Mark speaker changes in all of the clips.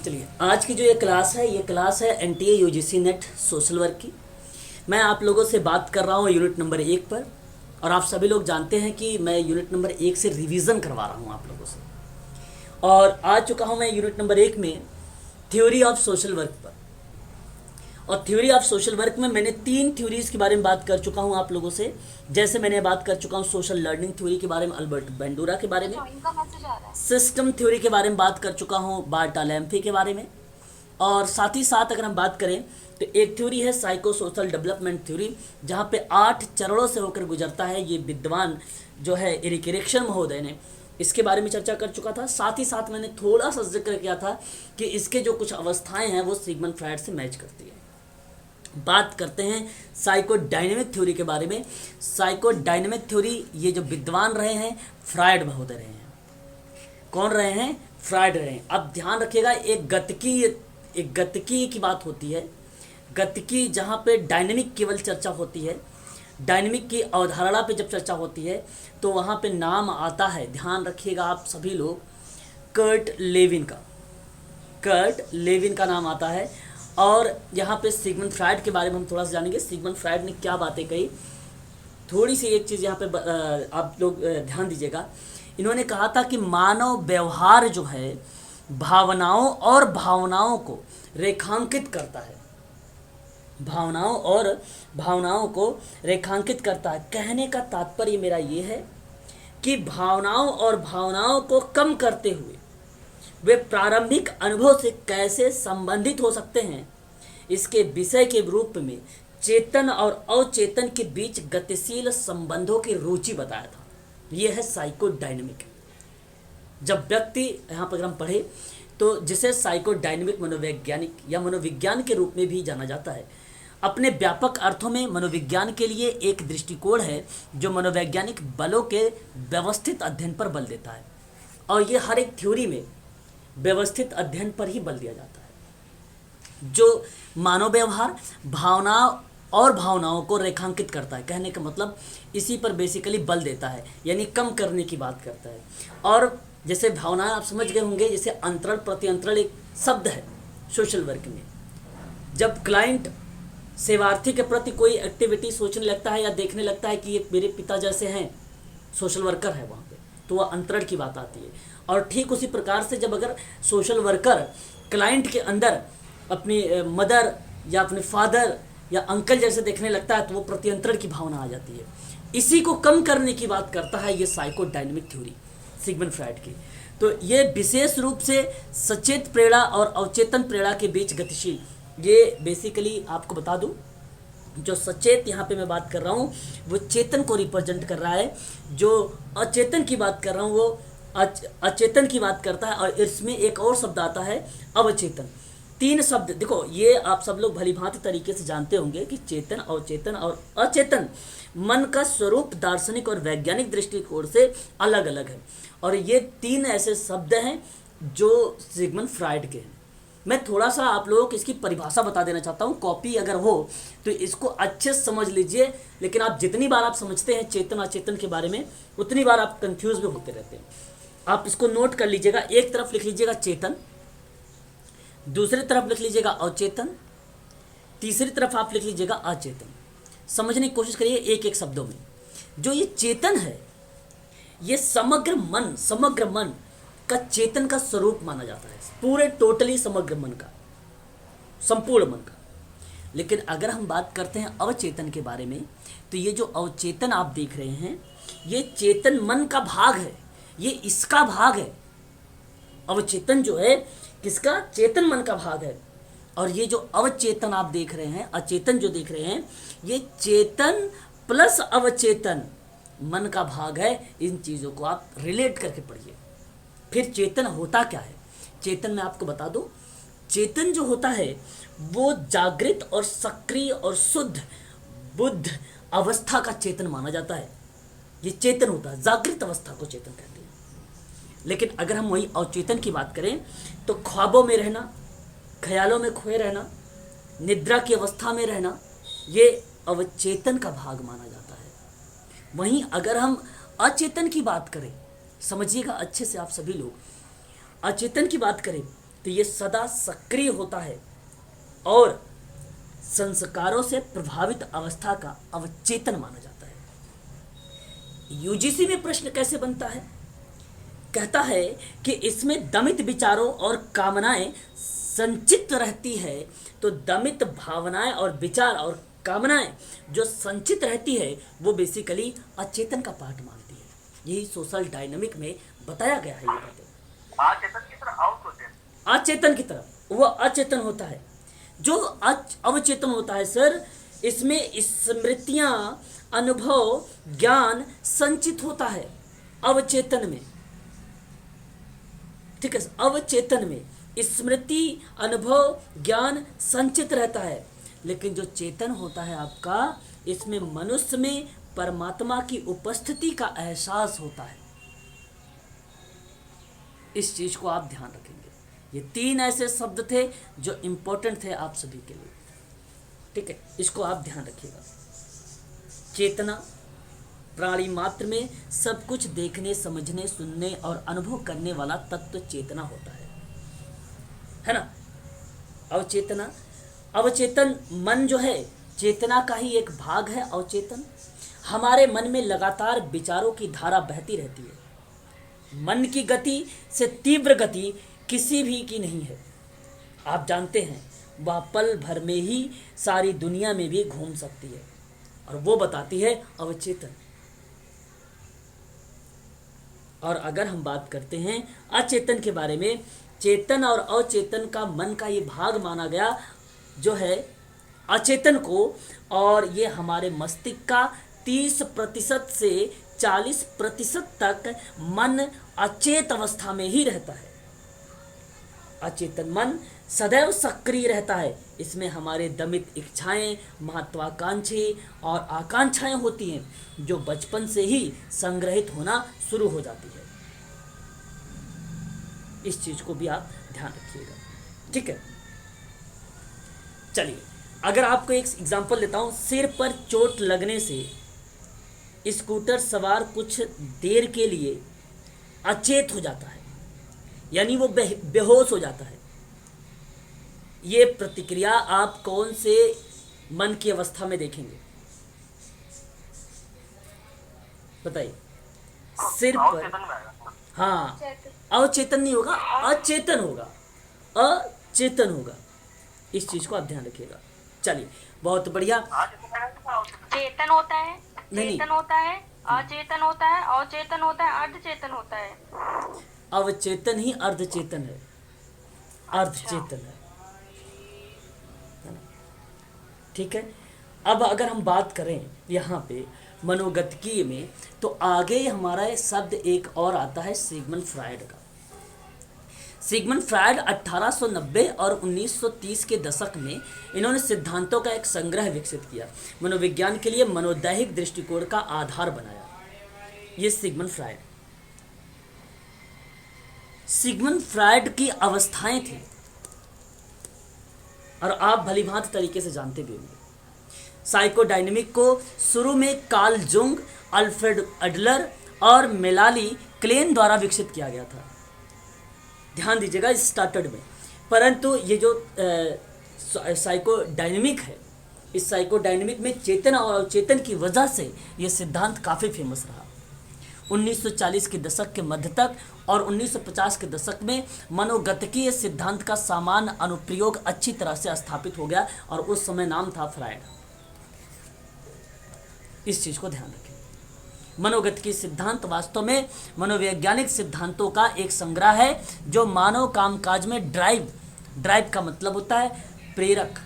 Speaker 1: चलिए, आज की जो ये क्लास है NTA UGC net social work की। मैं आप लोगों से बात कर रहा हूँ यूनिट नंबर 1 पर। और आप सभी लोग जानते हैं कि मैं यूनिट नंबर 1 से रिवीजन करवा रहा हूँ आप लोगों से। और आ चुका हूँ मैं यूनिट नंबर 1 में थ्योरी ऑफ सोशल वर्क पर। और थ्योरी ऑफ सोशल वर्क में मैंने 3 थ्योरीज के बारे में बात कर चुका हूँ आप लोगों से। जैसे मैंने बात कर चुका हूँ सोशल लर्निंग थ्योरी के बारे में, अल्बर्ट बेंडूरा के बारे में। सिस्टम थ्योरी के बारे में बात कर चुका हूँ, बार्टोलोम्यूज़ के बारे में। और साथ ही साथ अगर हम बात करें तो एक थ्योरी है साइको सोशल डेवलपमेंट थ्योरी, जहाँ पे 8 चरणों से होकर गुजरता है। ये विद्वान जो है एरिक एरिक्सन महोदय ने इसके बारे में चर्चा कर चुका था। साथ ही साथ मैंने थोड़ा सा जिक्र किया था कि इसके जो कुछ अवस्थाएं हैं वो सिगमंड फ्रायड से मैच करती है। बात करते हैं साइको डायनेमिक थ्योरी के बारे में। साइको डायनेमिक थ्योरी ये जो विद्वान रहे हैं फ्रायड महोदय रहे हैं। कौन रहे हैं? फ्रायड रहे हैं। अब ध्यान रखिएगा, एक गतिकी की बात होती है। गतिकी जहाँ पे डायनेमिक केवल चर्चा होती है, डायनेमिक की अवधारणा पे जब चर्चा होती है तो वहाँ पे नाम आता है, ध्यान रखिएगा आप सभी लोग, कर्ट लेविन का नाम आता है। और यहाँ पे सिगमंड फ्रायड के बारे में हम थोड़ा सा जानेंगे। सिगमंड फ्रायड ने क्या बातें कही, थोड़ी सी एक चीज़ यहाँ पे आप लोग ध्यान दीजिएगा। इन्होंने कहा था कि मानव व्यवहार जो है भावनाओं को रेखांकित करता है। भावनाओं को रेखांकित करता है। कहने का तात्पर्य मेरा ये है कि भावनाओं को कम करते हुए वे प्रारंभिक अनुभव से कैसे संबंधित हो सकते हैं, इसके विषय के रूप में चेतन और अवचेतन के बीच गतिशील संबंधों की रुचि बताया था। यह है साइको डायनेमिक। जब व्यक्ति यहाँ पर अगर हम पढ़े तो जिसे साइको डायनेमिक मनोवैज्ञानिक या मनोविज्ञान के रूप में भी जाना जाता है। अपने व्यापक अर्थों में मनोविज्ञान के लिए एक दृष्टिकोण है जो मनोवैज्ञानिक बलों के व्यवस्थित अध्ययन पर बल देता है। और ये हर एक थ्योरी में व्यवस्थित अध्ययन पर ही बल दिया जाता है, जो मानव व्यवहार भावनाओं को रेखांकित करता है। कहने का मतलब इसी पर बेसिकली बल देता है, यानी कम करने की बात करता है। और जैसे भावनाएं आप समझ गए होंगे, जैसे अंतरण प्रत्यंतरण एक शब्द है सोशल वर्क में। जब क्लाइंट सेवार्थी के प्रति कोई एक्टिविटी सोचने लगता है या देखने लगता है कि ये मेरे पिता जैसे हैं, सोशल वर्कर है वहाँ पे, तो वह अंतरण की बात आती है। और ठीक उसी प्रकार से जब अगर सोशल वर्कर क्लाइंट के अंदर अपनी मदर या अपने फादर या अंकल जैसे देखने लगता है तो वो प्रत्यंतरण की भावना आ जाती है। इसी को कम करने की बात करता है ये psychodynamic theory Sigmund Freud की। तो ये विशेष रूप से सचेत प्रेरणा और अवचेतन प्रेरणा के बीच गतिशील, ये बेसिकली आपको बता दूं, जो सचेत यहाँ पे मैं बात कर रहा हूँ वो चेतन को रिप्रेजेंट कर रहा है, जो अचेतन की बात कर रहा हूँ वो अचेतन की बात करता है। और इसमें एक और शब्द आता है अवचेतन। 3 शब्द देखो, ये आप सब लोग भली भांति तरीके से जानते होंगे कि चेतन, अवचेतन और अचेतन मन का स्वरूप दार्शनिक और वैज्ञानिक दृष्टिकोण से अलग अलग है। और ये 3 ऐसे शब्द हैं जो सिगमंड फ्रायड के हैं। मैं थोड़ा सा आप लोगों को इसकी परिभाषा बता देना चाहता हूँ, कॉपी अगर हो तो इसको अच्छे से समझ लीजिए। लेकिन आप जितनी बार आप समझते हैं चेतन अचेतन के बारे में, उतनी बार आप कंफ्यूज भी होते रहते हैं। आप इसको नोट कर लीजिएगा। एक तरफ लिख लीजिएगा चेतन, दूसरी तरफ लिख लीजिएगा अवचेतन, तीसरी तरफ आप लिख लीजिएगा अचेतन। समझने की कोशिश करिए एक एक शब्दों में। जो ये चेतन है ये समग्र मन का चेतन का स्वरूप माना जाता है, पूरे टोटली समग्र मन का, संपूर्ण मन का। लेकिन अगर हम बात करते हैं अवचेतन के बारे में तो ये जो अवचेतन आप देख रहे हैं ये चेतन मन का भाग है, ये इसका भाग है। अवचेतन जो है किसका? चेतन मन का भाग है। और ये जो अवचेतन आप देख रहे हैं, अचेतन जो देख रहे हैं, ये चेतन प्लस अवचेतन मन का भाग है। इन चीज़ों को आप रिलेट करके पढ़िए। फिर चेतन होता क्या है? चेतन मैं आपको बता दूं, चेतन जो होता है वो जागृत और सक्रिय और शुद्ध बुद्ध अवस्था का चेतन माना जाता है। ये चेतन होता है, जागृत अवस्था को चेतन कहते हैं। लेकिन अगर हम वही अवचेतन की बात करें तो ख्वाबों में रहना, ख्यालों में खोए रहना, निद्रा की अवस्था में रहना, ये अवचेतन का भाग माना जाता है। वहीं अगर हम अचेतन की बात करें, समझिएगा अच्छे से आप सभी लोग, अचेतन की बात करें तो ये सदा सक्रिय होता है और संस्कारों से प्रभावित अवस्था का अवचेतन माना जाता है। यूजीसी में प्रश्न कैसे बनता है? कहता है कि इसमें दमित विचारों और कामनाएं संचित रहती है। तो दमित भावनाएं और विचार और कामनाएं जो संचित रहती है वो बेसिकली अचेतन का पार्ट मानती है। यही सोशल डायनामिक में बताया गया है। ये बातें
Speaker 2: अचेतन की तरफ आउट होते हैं,
Speaker 1: अचेतन की तरफ वह अचेतन होता है। जो अवचेतन होता है सर, इसमें स्मृतियां, अनुभव, ज्ञान संचित होता है अवचेतन में। ठीक है, अवचेतन में स्मृति, अनुभव, ज्ञान संचित रहता है। लेकिन जो चेतन होता है आपका, इसमें मनुष्य में परमात्मा की उपस्थिति का एहसास होता है। इस चीज को आप ध्यान रखेंगे। ये 3 ऐसे शब्द थे जो इंपॉर्टेंट थे आप सभी के लिए। ठीक है, इसको आप ध्यान रखिएगा। चेतना, प्राणी मात्र में सब कुछ देखने, समझने, सुनने और अनुभव करने वाला तत्व चेतना होता है ना। अवचेतना, अवचेतन मन जो है चेतना का ही एक भाग है। अवचेतन हमारे मन में लगातार विचारों की धारा बहती रहती है। मन की गति से तीव्र गति किसी भी की नहीं है। आप जानते हैं वह पल भर में ही सारी दुनिया में भी घूम सकती है, और वो बताती है अवचेतन। और अगर हम बात करते हैं अचेतन के बारे में, चेतन और अचेतन का मन का ये भाग माना गया जो है अचेतन को, और ये हमारे मस्तिष्क का 30% से 40% तक मन अचेत अवस्था में ही रहता है। अचेतन मन सदैव सक्रिय रहता है। इसमें हमारे दमित इच्छाएं, महत्वाकांक्षी और आकांक्षाएं होती हैं जो बचपन से ही संग्रहित होना शुरू हो जाती है। इस चीज को भी आप ध्यान रखिएगा। ठीक है, चलिए अगर आपको एक एग्जांपल देता हूं। सिर पर चोट लगने से स्कूटर सवार कुछ देर के लिए अचेत हो जाता है, यानी वो बेहोश हो जाता है। ये प्रतिक्रिया आप कौन से मन की अवस्था में देखेंगे बताइए? सिर पर,
Speaker 2: अवचेतन में आएगा।
Speaker 1: हाँ, अवचेतन नहीं होगा, अचेतन होगा, अचेतन होगा। इस चीज को आप ध्यान रखिएगा। चलिए, बहुत बढ़िया।
Speaker 3: चेतन होता है,
Speaker 1: नहीं,
Speaker 3: चेतन होता है, अचेतन होता है, अचेतन होता है, अर्धचेतन होता है।
Speaker 1: अवचेतन ही अर्धचेतन है, अर्धचेतन है ना? ठीक है। अब अगर हम बात करें यहाँ पे मनोगतिकी में, तो आगे हमारा ये शब्द एक और आता है सिगमंड फ्रायड का। सिगमंड फ्रायड 1890 और 1930 के दशक में इन्होंने सिद्धांतों का एक संग्रह विकसित किया, मनोविज्ञान के लिए मनोदैहिक दृष्टिकोण का आधार बनाया। ये सिगमंड फ्रायड, सिगमंड फ्रायड की अवस्थाएं थी, और आप भलीभांति तरीके से जानते भी होंगे। साइकोडायनेमिक को शुरू में कार्ल जुंग, अल्फ्रेड एडलर और मेलानी क्लेन द्वारा विकसित किया गया था। ध्यान दीजिएगा इस स्टार्टेड में। परंतु ये जो साइकोडायनेमिक है, इस साइकोडायनेमिक में चेतन और अवचेतन की वजह से ये सिद्धांत काफ़ी फेमस रहा। 1940 के दशक के मध्य तक और 1950 के दशक में मनोगतिकीय सिद्धांत का सामान्य अनुप्रयोग अच्छी तरह से स्थापित हो गया, और उस समय नाम था फ्रायड। इस चीज को ध्यान रखें। मनोगतिकीय सिद्धांत वास्तव में मनोवैज्ञानिक सिद्धांतों का एक संग्रह है जो मानव कामकाज में ड्राइव का मतलब होता है प्रेरक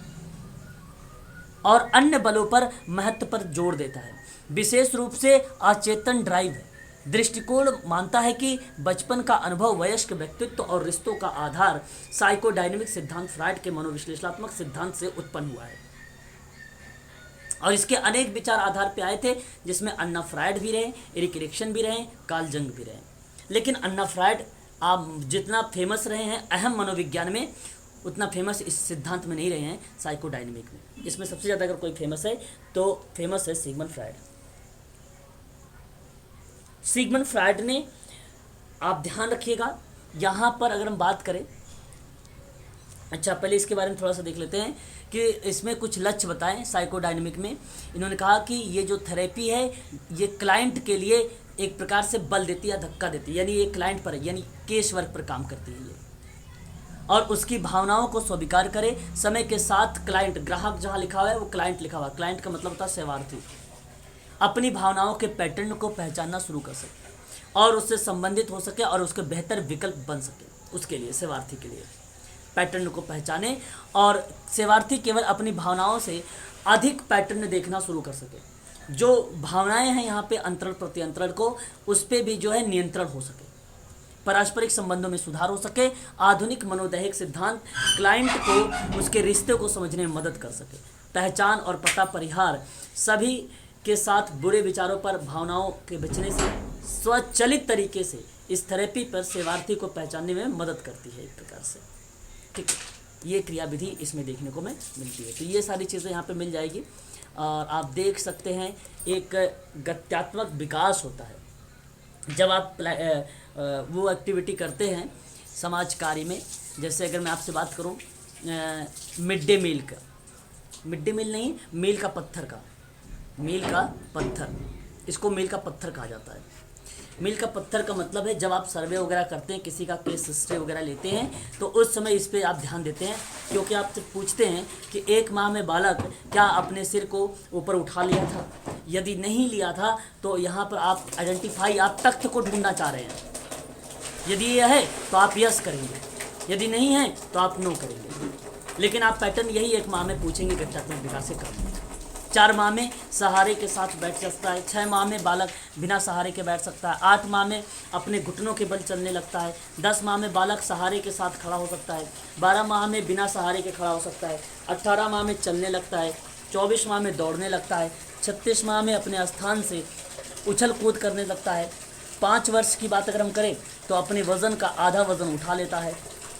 Speaker 1: और अन्य बलों पर महत्व पर जोर देता है। विशेष रूप से अचेतन ड्राइव है। दृष्टिकोण मानता है कि बचपन का अनुभव, वयस्क व्यक्तित्व और रिश्तों का आधार साइकोडायनेमिक सिद्धांत फ्रायड के मनोविश्लेषणात्मक सिद्धांत से उत्पन्न हुआ है, और इसके अनेक विचार आधार पे आए थे, जिसमें अन्ना फ्रायड भी रहे, एरिक एरिक्सन भी रहे, कार्ल जंग भी रहे। लेकिन अन्ना फ्रायड आप जितना फेमस रहे हैं अहम मनोविज्ञान में, उतना फेमस इस सिद्धांत में नहीं रहे हैं साइकोडायनेमिक में। इसमें सबसे ज़्यादा अगर कोई फेमस है तो फेमस है सिगमंड फ्रायड। सिगमंड फ्रायड ने, आप ध्यान रखिएगा यहाँ पर अगर हम बात करें अच्छा, पहले इसके बारे में थोड़ा सा देख लेते हैं कि इसमें कुछ लक्ष्य बताएं साइकोडायनेमिक में। इन्होंने कहा कि ये जो थेरेपी है ये क्लाइंट के लिए एक प्रकार से बल देती है, धक्का देती है, यानी ये क्लाइंट पर यानी केस वर्क पर काम करती है ये, और उसकी भावनाओं को स्वीकार करे। समय के साथ क्लाइंट, ग्राहक जहाँ लिखा हुआ है वो क्लाइंट लिखा हुआ है, क्लाइंट का मतलब होता है सेवार्थी, अपनी भावनाओं के पैटर्न को पहचानना शुरू कर सके और उससे संबंधित हो सके और उसके बेहतर विकल्प बन सके। उसके लिए सेवार्थी के लिए पैटर्न को पहचाने और सेवार्थी केवल अपनी भावनाओं से अधिक पैटर्न देखना शुरू कर सके। जो भावनाएं हैं यहाँ पे अंतरण प्रत्यंतरण को, उस पर भी जो है नियंत्रण हो सके, पारस्परिक संबंधों में सुधार हो सके। आधुनिक मनोदैहिक सिद्धांत क्लाइंट को उसके रिश्ते को समझने में मदद कर सके। पहचान और पता परिहार सभी के साथ बुरे विचारों पर भावनाओं के बचने से स्वचालित तरीके से इस थेरेपी पर सेवार्थी को पहचानने में मदद करती है एक प्रकार से। ठीक है, ये क्रिया विधि इसमें देखने को में मिलती है। तो ये सारी चीज़ें यहाँ पे मिल जाएगी और आप देख सकते हैं एक गत्यात्मक विकास होता है जब आप वो एक्टिविटी करते हैं समाज कार्य में। जैसे अगर मैं आपसे बात करूं मिड डे मील का, मिड डे मील नहीं, मील का पत्थर का, मील का पत्थर, इसको मील का पत्थर कहा जाता है। मील का पत्थर का मतलब है जब आप सर्वे वगैरह करते हैं, किसी का केस हिस्ट्री वगैरह लेते हैं, तो उस समय इस पे आप ध्यान देते हैं, क्योंकि आपसे पूछते हैं कि 1 माह में बालक क्या अपने सिर को ऊपर उठा लिया था। यदि नहीं लिया था तो यहाँ पर आप आइडेंटिफाई, आप तथ्य को ढूंढना चाह रहे हैं। यदि ये है तो आप यस करेंगे, यदि नहीं है तो आप नो करेंगे। लेकिन आप पैटर्न यही 1 माह में पूछेंगे गत्यात्मक विकास से करेंगे। 4 माह में सहारे के साथ बैठ सकता है, 6 माह में बालक बिना सहारे के बैठ सकता है, 8 माह में अपने घुटनों के बल चलने लगता है, 10 माह में बालक सहारे के साथ खड़ा हो सकता है, 12 माह में बिना सहारे के खड़ा हो सकता है, 18 माह में चलने लगता है, 24 माह में दौड़ने लगता है, 36 माह में अपने स्थान से उछल कूद करने लगता है। 5 वर्ष की बात अगर हम करें तो अपने वज़न का आधा वज़न उठा लेता है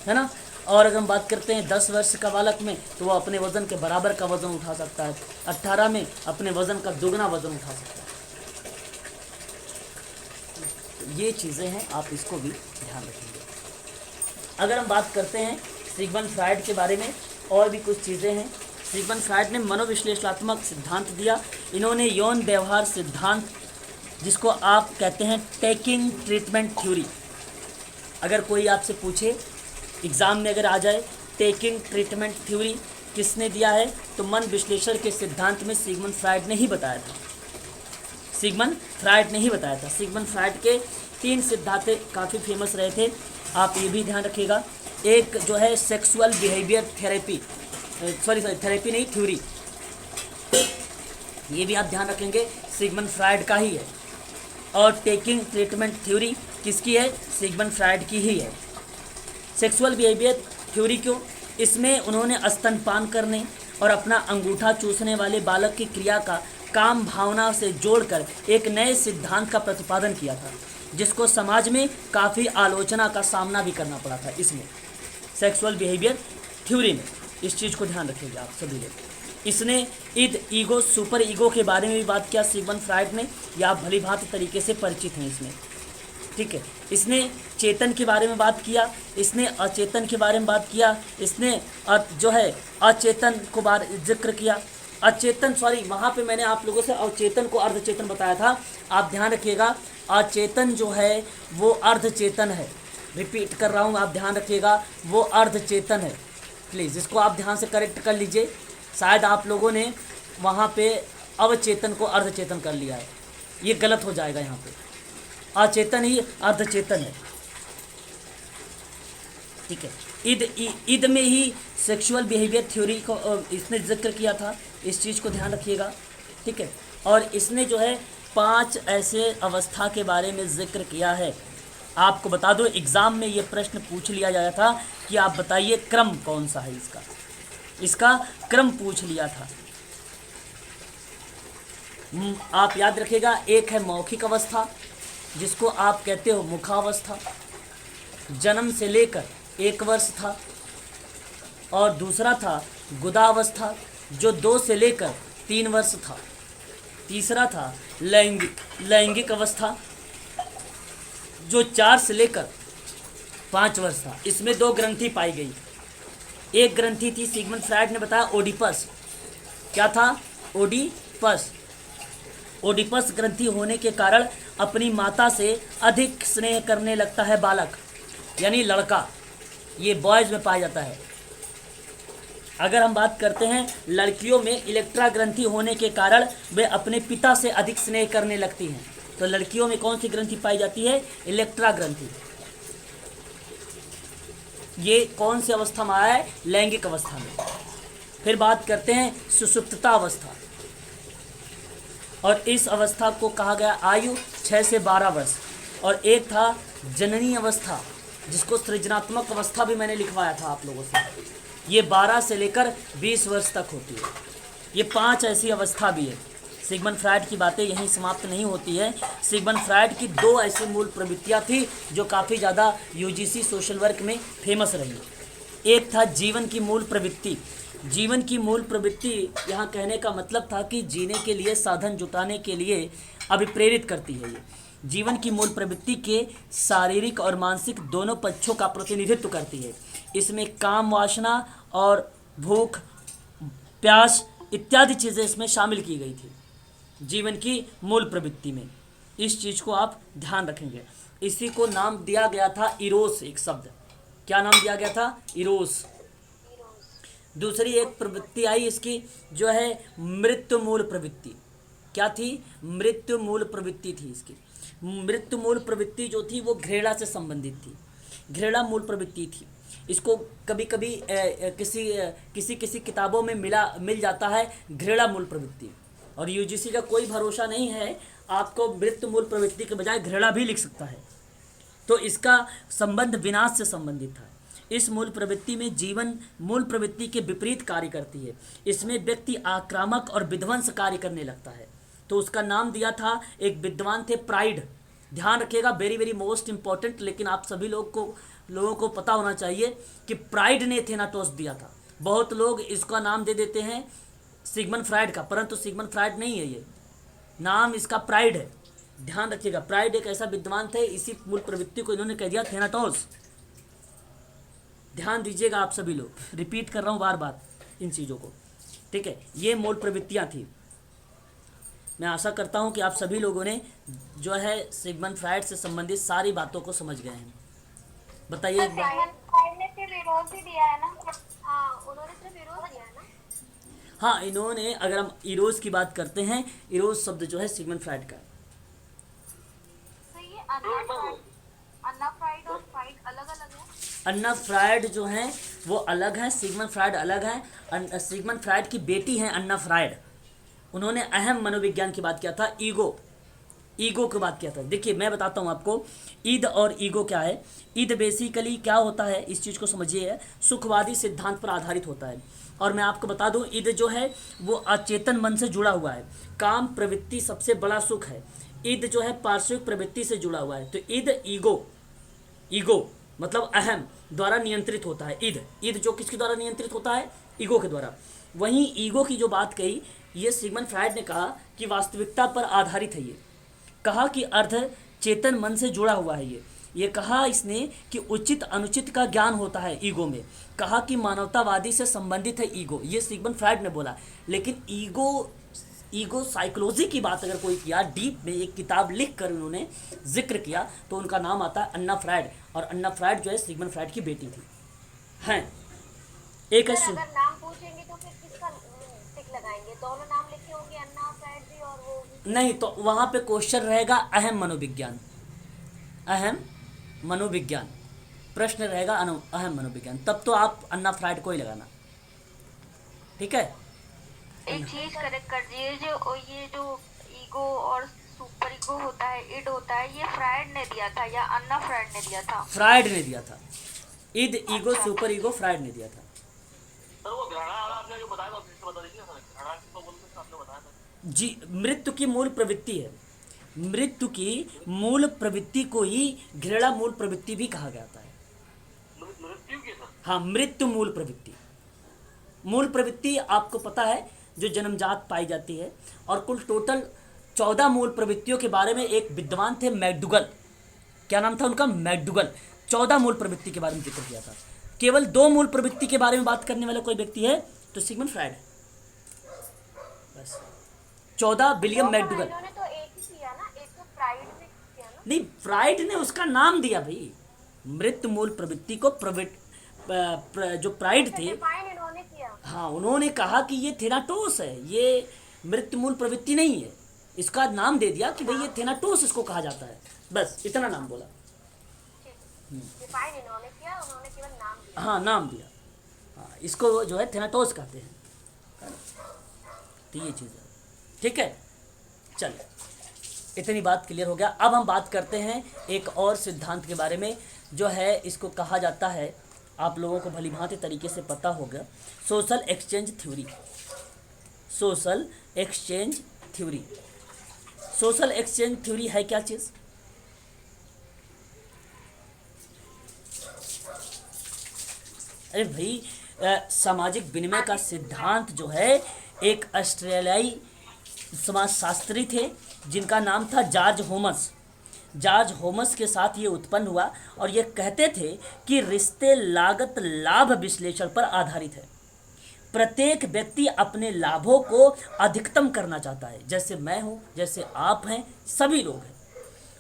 Speaker 1: ना। और अगर हम बात करते हैं 10 वर्ष का बालक में तो वो अपने वज़न के बराबर का वज़न उठा सकता है, 18 में अपने वज़न का दुगना वज़न उठा सकता है। ये चीज़ें हैं, आप इसको भी ध्यान रखेंगे। अगर हम बात करते हैं सिगमंड फ्रायड के बारे में, और भी कुछ चीज़ें हैं। सिगमंड फ्रायड ने मनोविश्लेषणात्मक सिद्धांत दिया। इन्होंने यौन व्यवहार सिद्धांत, जिसको आप कहते हैं टेकिंग ट्रीटमेंट थ्योरी, अगर कोई आपसे पूछे एग्ज़ाम में अगर आ जाए टेकिंग ट्रीटमेंट थ्योरी किसने दिया है, तो मन विश्लेषण के सिद्धांत में सिगमंड फ्रायड ने ही बताया था। सिगमंड फ्रायड ने ही बताया था। सिगमंड फ्रायड के 3 सिद्धांत काफ़ी फेमस रहे थे, आप ये भी ध्यान रखिएगा। एक जो है सेक्सुअल बिहेवियर थेरेपी, थेरेपी नहीं, थ्योरी, ये भी आप ध्यान रखेंगे, सिगमंड फ्रायड का ही है। और टेकिंग ट्रीटमेंट थ्योरी किसकी है? सिगमंड फ्रायड की ही है। सेक्सुअल बिहेवियर थ्योरी क्यों? इसमें उन्होंने स्तनपान करने और अपना अंगूठा चूसने वाले बालक की क्रिया का काम भावना से जोड़कर एक नए सिद्धांत का प्रतिपादन किया था, जिसको समाज में काफ़ी आलोचना का सामना भी करना पड़ा था। इसमें सेक्सुअल बिहेवियर थ्योरी में इस चीज़ को ध्यान रखिएगा आप सभी लोग। इसने ईद, ईगो, सुपर ईगो के बारे में भी बात किया सिगमंड फ्रायड ने, या आप भली भांति तरीके से परिचित हैं इसमें। ठीक है, इसने चेतन के बारे में बात किया, इसने अचेतन के बारे में बात किया, इसने जो है अचेतन को जिक्र किया। अचेतन, सॉरी, वहाँ पे मैंने आप लोगों से अचेतन को अर्धचेतन बताया था, आप ध्यान रखिएगा। अचेतन जो है वो अर्धचेतन है, रिपीट कर रहा हूँ, आप ध्यान रखिएगा, वो अर्धचेतन है। प्लीज़ इसको आप ध्यान से करेक्ट कर लीजिए। शायद आप लोगों ने वहाँ पे अवचेतन को अर्धचेतन कर लिया है, ये गलत हो जाएगा। यहाँ पे अचेतन ही अर्धचेतन है। ठीक है, ईद में ही सेक्सुअल बिहेवियर थ्योरी को इसने जिक्र किया था, इस चीज़ को ध्यान रखिएगा। ठीक है, और इसने जो है 5 ऐसे अवस्था के बारे में जिक्र किया है। आपको बता दो, एग्ज़ाम में ये प्रश्न पूछ लिया गया था कि आप बताइए क्रम कौन सा है इसका, इसका क्रम पूछ लिया था। आप याद रखिएगा, एक है मौखिक अवस्था, जिसको आप कहते हो मुखावस्था, जन्म से लेकर 1 वर्ष था, और दूसरा था गुदावस्था जो 2 से लेकर 3 वर्ष था, तीसरा था लैंगिक अवस्था जो 4 से लेकर 5 वर्ष था। इसमें 2 ग्रंथि पाई गई, एक ग्रंथि थी, सिगमंड फ्रायड ने बताया ओडिपस। क्या था? ओडिपस। ओडिपस ग्रंथि होने के कारण अपनी माता से अधिक स्नेह करने लगता है बालक, यानी लड़का। ये बॉयज में पाया जाता है। अगर हम बात करते हैं लड़कियों में, इलेक्ट्रा ग्रंथि होने के कारण वे अपने पिता से अधिक स्नेह करने लगती हैं। तो लड़कियों में कौन सी ग्रंथि पाई जाती है? इलेक्ट्रा ग्रंथि। ये कौन सी अवस्था में आया है? लैंगिक अवस्था में। फिर बात करते हैं सुषुप्तता अवस्था, और इस अवस्था को कहा गया आयु 6 से 12 वर्ष। और एक था जननी अवस्था, जिसको सृजनात्मक अवस्था भी मैंने लिखवाया था आप लोगों से। ये 12 से लेकर 20 वर्ष तक होती है। ये 5 ऐसी अवस्था भी है। सिगमंड फ्रायड की बातें यहीं समाप्त नहीं होती है। सिगमंड फ्रायड की 2 ऐसी मूल प्रवृत्तियाँ थी जो काफ़ी ज़्यादा यूजीसी सोशल वर्क में फेमस रही। एक था जीवन की मूल प्रवृत्ति। जीवन की मूल प्रवृत्ति यहाँ कहने का मतलब था कि जीने के लिए साधन जुटाने के लिए अभिप्रेरित करती है। ये जीवन की मूल प्रवृत्ति के शारीरिक और मानसिक दोनों पक्षों का प्रतिनिधित्व करती है। इसमें काम वासना और भूख, प्यास इत्यादि चीज़ें इसमें शामिल की गई थी जीवन की मूल प्रवृत्ति में। इस चीज़ को आप ध्यान रखेंगे। इसी को नाम दिया गया था इरोस। एक शब्द, क्या नाम दिया गया था? इरोस। दूसरी एक प्रवृत्ति आई इसकी, जो है मृत्यु मूल प्रवृत्ति। क्या थी? मृत्यु मूल प्रवृत्ति थी इसकी। मृत्यु मूल प्रवृत्ति जो थी वो घृणा से संबंधित थी। घृणा मूल प्रवृत्ति थी। इसको कभी कभी किसी किताबों में मिल जाता है घृणा मूल प्रवृत्ति। और यूजीसी का कोई भरोसा नहीं है, आपको मृत्यु मूल प्रवृत्ति के बजाय घृणा भी लिख सकता है। तो इसका संबंध विनाश से संबंधित था। इस मूल प्रवृत्ति में जीवन मूल प्रवृत्ति के विपरीत कार्य करती है। इसमें व्यक्ति आक्रामक और विध्वंस कार्य करने लगता है। तो उसका नाम दिया था, एक विद्वान थे प्राइड। ध्यान रखिएगा, वेरी वेरी मोस्ट इंपॉर्टेंट। लेकिन आप सभी लोगों को पता होना चाहिए कि प्राइड ने थेनाटोस दिया था। बहुत लोग इसका नाम दे देते हैं सिगमंड फ्रायड का, परंतु सिगमंड फ्रायड नहीं है, ये नाम इसका प्राइड है। ध्यान रखिएगा, प्राइड एक ऐसा विद्वान थे, इसी मूल प्रवृत्ति को इन्होंने कह दिया थेनाटोस। ध्यान दीजिएगा आप सभी लोग, रिपीट कर रहा हूँ बार बार इन चीज़ों को, ठीक है। ये मूल प्रवृत्तियाँ थी। मैं आशा करता हूँ कि आप सभी लोगों ने जो है सिगमंड फ्रायड से संबंधित सारी बातों को समझ गए हैं। बताइए एक बार।
Speaker 4: ने सिर्फ विरोध ही दिया है ना? हाँ, उन्होंने सिर्फ विरोध दिया है ना?
Speaker 1: हाँ, इन्होंने, अगर हम इरोज की बात करते हैं, इरोज शब्द जो है सिगमंड फ्रायड का।
Speaker 4: तो ये अन्ना फ्राइड और फ्राइड अलग अलग है?
Speaker 1: अन्ना फ्रायड जो है वो अलग है, सिगमंड फ्रायड अलग है। सिगमंड फ्रायड की बेटी है अन्ना फ्रायड। उन्होंने अहम मनोविज्ञान की बात किया था, ईगो की बात किया था। देखिए मैं बताता हूँ आपको, ईद और ईगो क्या है। ईद बेसिकली क्या होता है, इस चीज़ को समझिए, सुखवादी सिद्धांत पर आधारित होता है। और मैं आपको बता दूं, ईद जो है वो अचेतन मन से जुड़ा हुआ है। काम प्रवृत्ति सबसे बड़ा सुख है। ईद जो है पार्श्विक प्रवृत्ति से जुड़ा हुआ है। तो ईद ईगो मतलब अहम द्वारा नियंत्रित होता है। ईद जो किसके द्वारा नियंत्रित होता है? ईगो के द्वारा। वहीं ईगो की जो बात कही, ये सिगमंड फ्रायड ने कहा कि वास्तविकता पर आधारित है। ये कहा कि अर्ध चेतन मन से जुड़ा हुआ है। ये कहा इसने कि उचित अनुचित का ज्ञान होता है ईगो में। कहा कि मानवतावादी से संबंधित है ईगो, ये सिगमंड फ्रायड ने बोला। लेकिन ईगो साइकोलॉजी की बात अगर कोई किया, डीप में एक किताब लिख कर उन्होंने जिक्र किया, तो उनका नाम आता है अन्ना फ्रायड। और अन्ना फ्रायड जो है सिगमंड फ्रायड की बेटी थी। हैं एक
Speaker 4: अगर नाम पूछेंगे तो फिर किसका टिक लगाएंगे? दोनों नाम लिखे होंगे, अन्ना फ्रायड भी और वो भी।
Speaker 1: नहीं, तो वहाँ पे क्वेश्चन रहेगा अहम मनोविज्ञान, प्रश्न रहेगा अहम मनोविज्ञान, तब तो आप अन्ना फ्रायड को ही लगाना, ठीक है।
Speaker 3: एक चीज करेक्ट कर दीजिए, ये जो ईगो और सुपर ईगो होता है, इड होता है, ये फ्रायड ने दिया था या अन्ना फ्रायड ने दिया था?
Speaker 1: फ्रायड ने दिया था। Id, ego, superego Freud ने दिया था।
Speaker 2: सर वो घृणा वाला आपने जो बताया था, फिर से बता दीजिए सर। घृणा किसको बोलते हैं आपने बताया था?
Speaker 1: जी, मृत्यु की मूल प्रवृत्ति है। मृत्यु की मूल प्रवृत्ति को ही घृणा मूल प्रवृत्ति भी कहा जाता है।
Speaker 2: मृत्यु की सर?
Speaker 1: हाँ, मृत्यु मूल प्रवृत्ति। मूल प्रवृत्ति आपको पता है जो जन्मजात पाई जाती है। और कुल टोटल 14 मूल प्रवृत्तियों के बारे में एक विद्वान थे मैकडुगल। क्या नाम था उनका? मैकडुगल। 14 मूल प्रवृत्ति के बारे में जिक्र किया था। केवल दो मूल प्रवृत्ति के बारे में बात करने वाला कोई व्यक्ति है तो सिगमंड फ्राइड है। बस 14 विलियम मैकडूगल।
Speaker 4: इन्होंने तो एक ही किया ना, एक तो फ्राइड ने किया ना।
Speaker 1: नहीं, फ्राइड ने उसका नाम दिया भाई, मृत मूल प्रवृत्ति को जो प्राइड थे,
Speaker 4: डिफाइन इन्होंने किया।
Speaker 1: हाँ, उन्होंने कहा कि ये थेनाटोस है, ये मृत मूल प्रवृत्ति नहीं है। इसका नाम दे दिया कि भाई ये थेनाटोस इसको कहा जाता है, बस इतना नाम बोला।
Speaker 4: डिफाइन इन्होंने किया, उन्होंने केवल नाम दिया।
Speaker 1: हाँ, नाम दिया। हाँ, इसको जो है थेनाटोस कहते हैं। तो ये चीज़ है, ठीक है। चलिए, इतनी बात क्लियर हो गया। अब हम बात करते हैं एक और सिद्धांत के बारे में, जो है इसको कहा जाता है, आप लोगों को भलीभांति तरीके से पता होगा, social exchange theory. Social exchange theory, social exchange theory है क्या चीज़? अरे भाई, सामाजिक विनिमय का सिद्धांत जो है एक ऑस्ट्रेलियाई समाजशास्त्री थे जिनका नाम था जॉर्ज होमस। जॉर्ज होमस के साथ ये उत्पन्न हुआ और ये कहते थे कि रिश्ते लागत लाभ विश्लेषण पर आधारित है। प्रत्येक व्यक्ति अपने लाभों को अधिकतम करना चाहता है, जैसे मैं हूँ, जैसे आप हैं, सभी लोग हैं।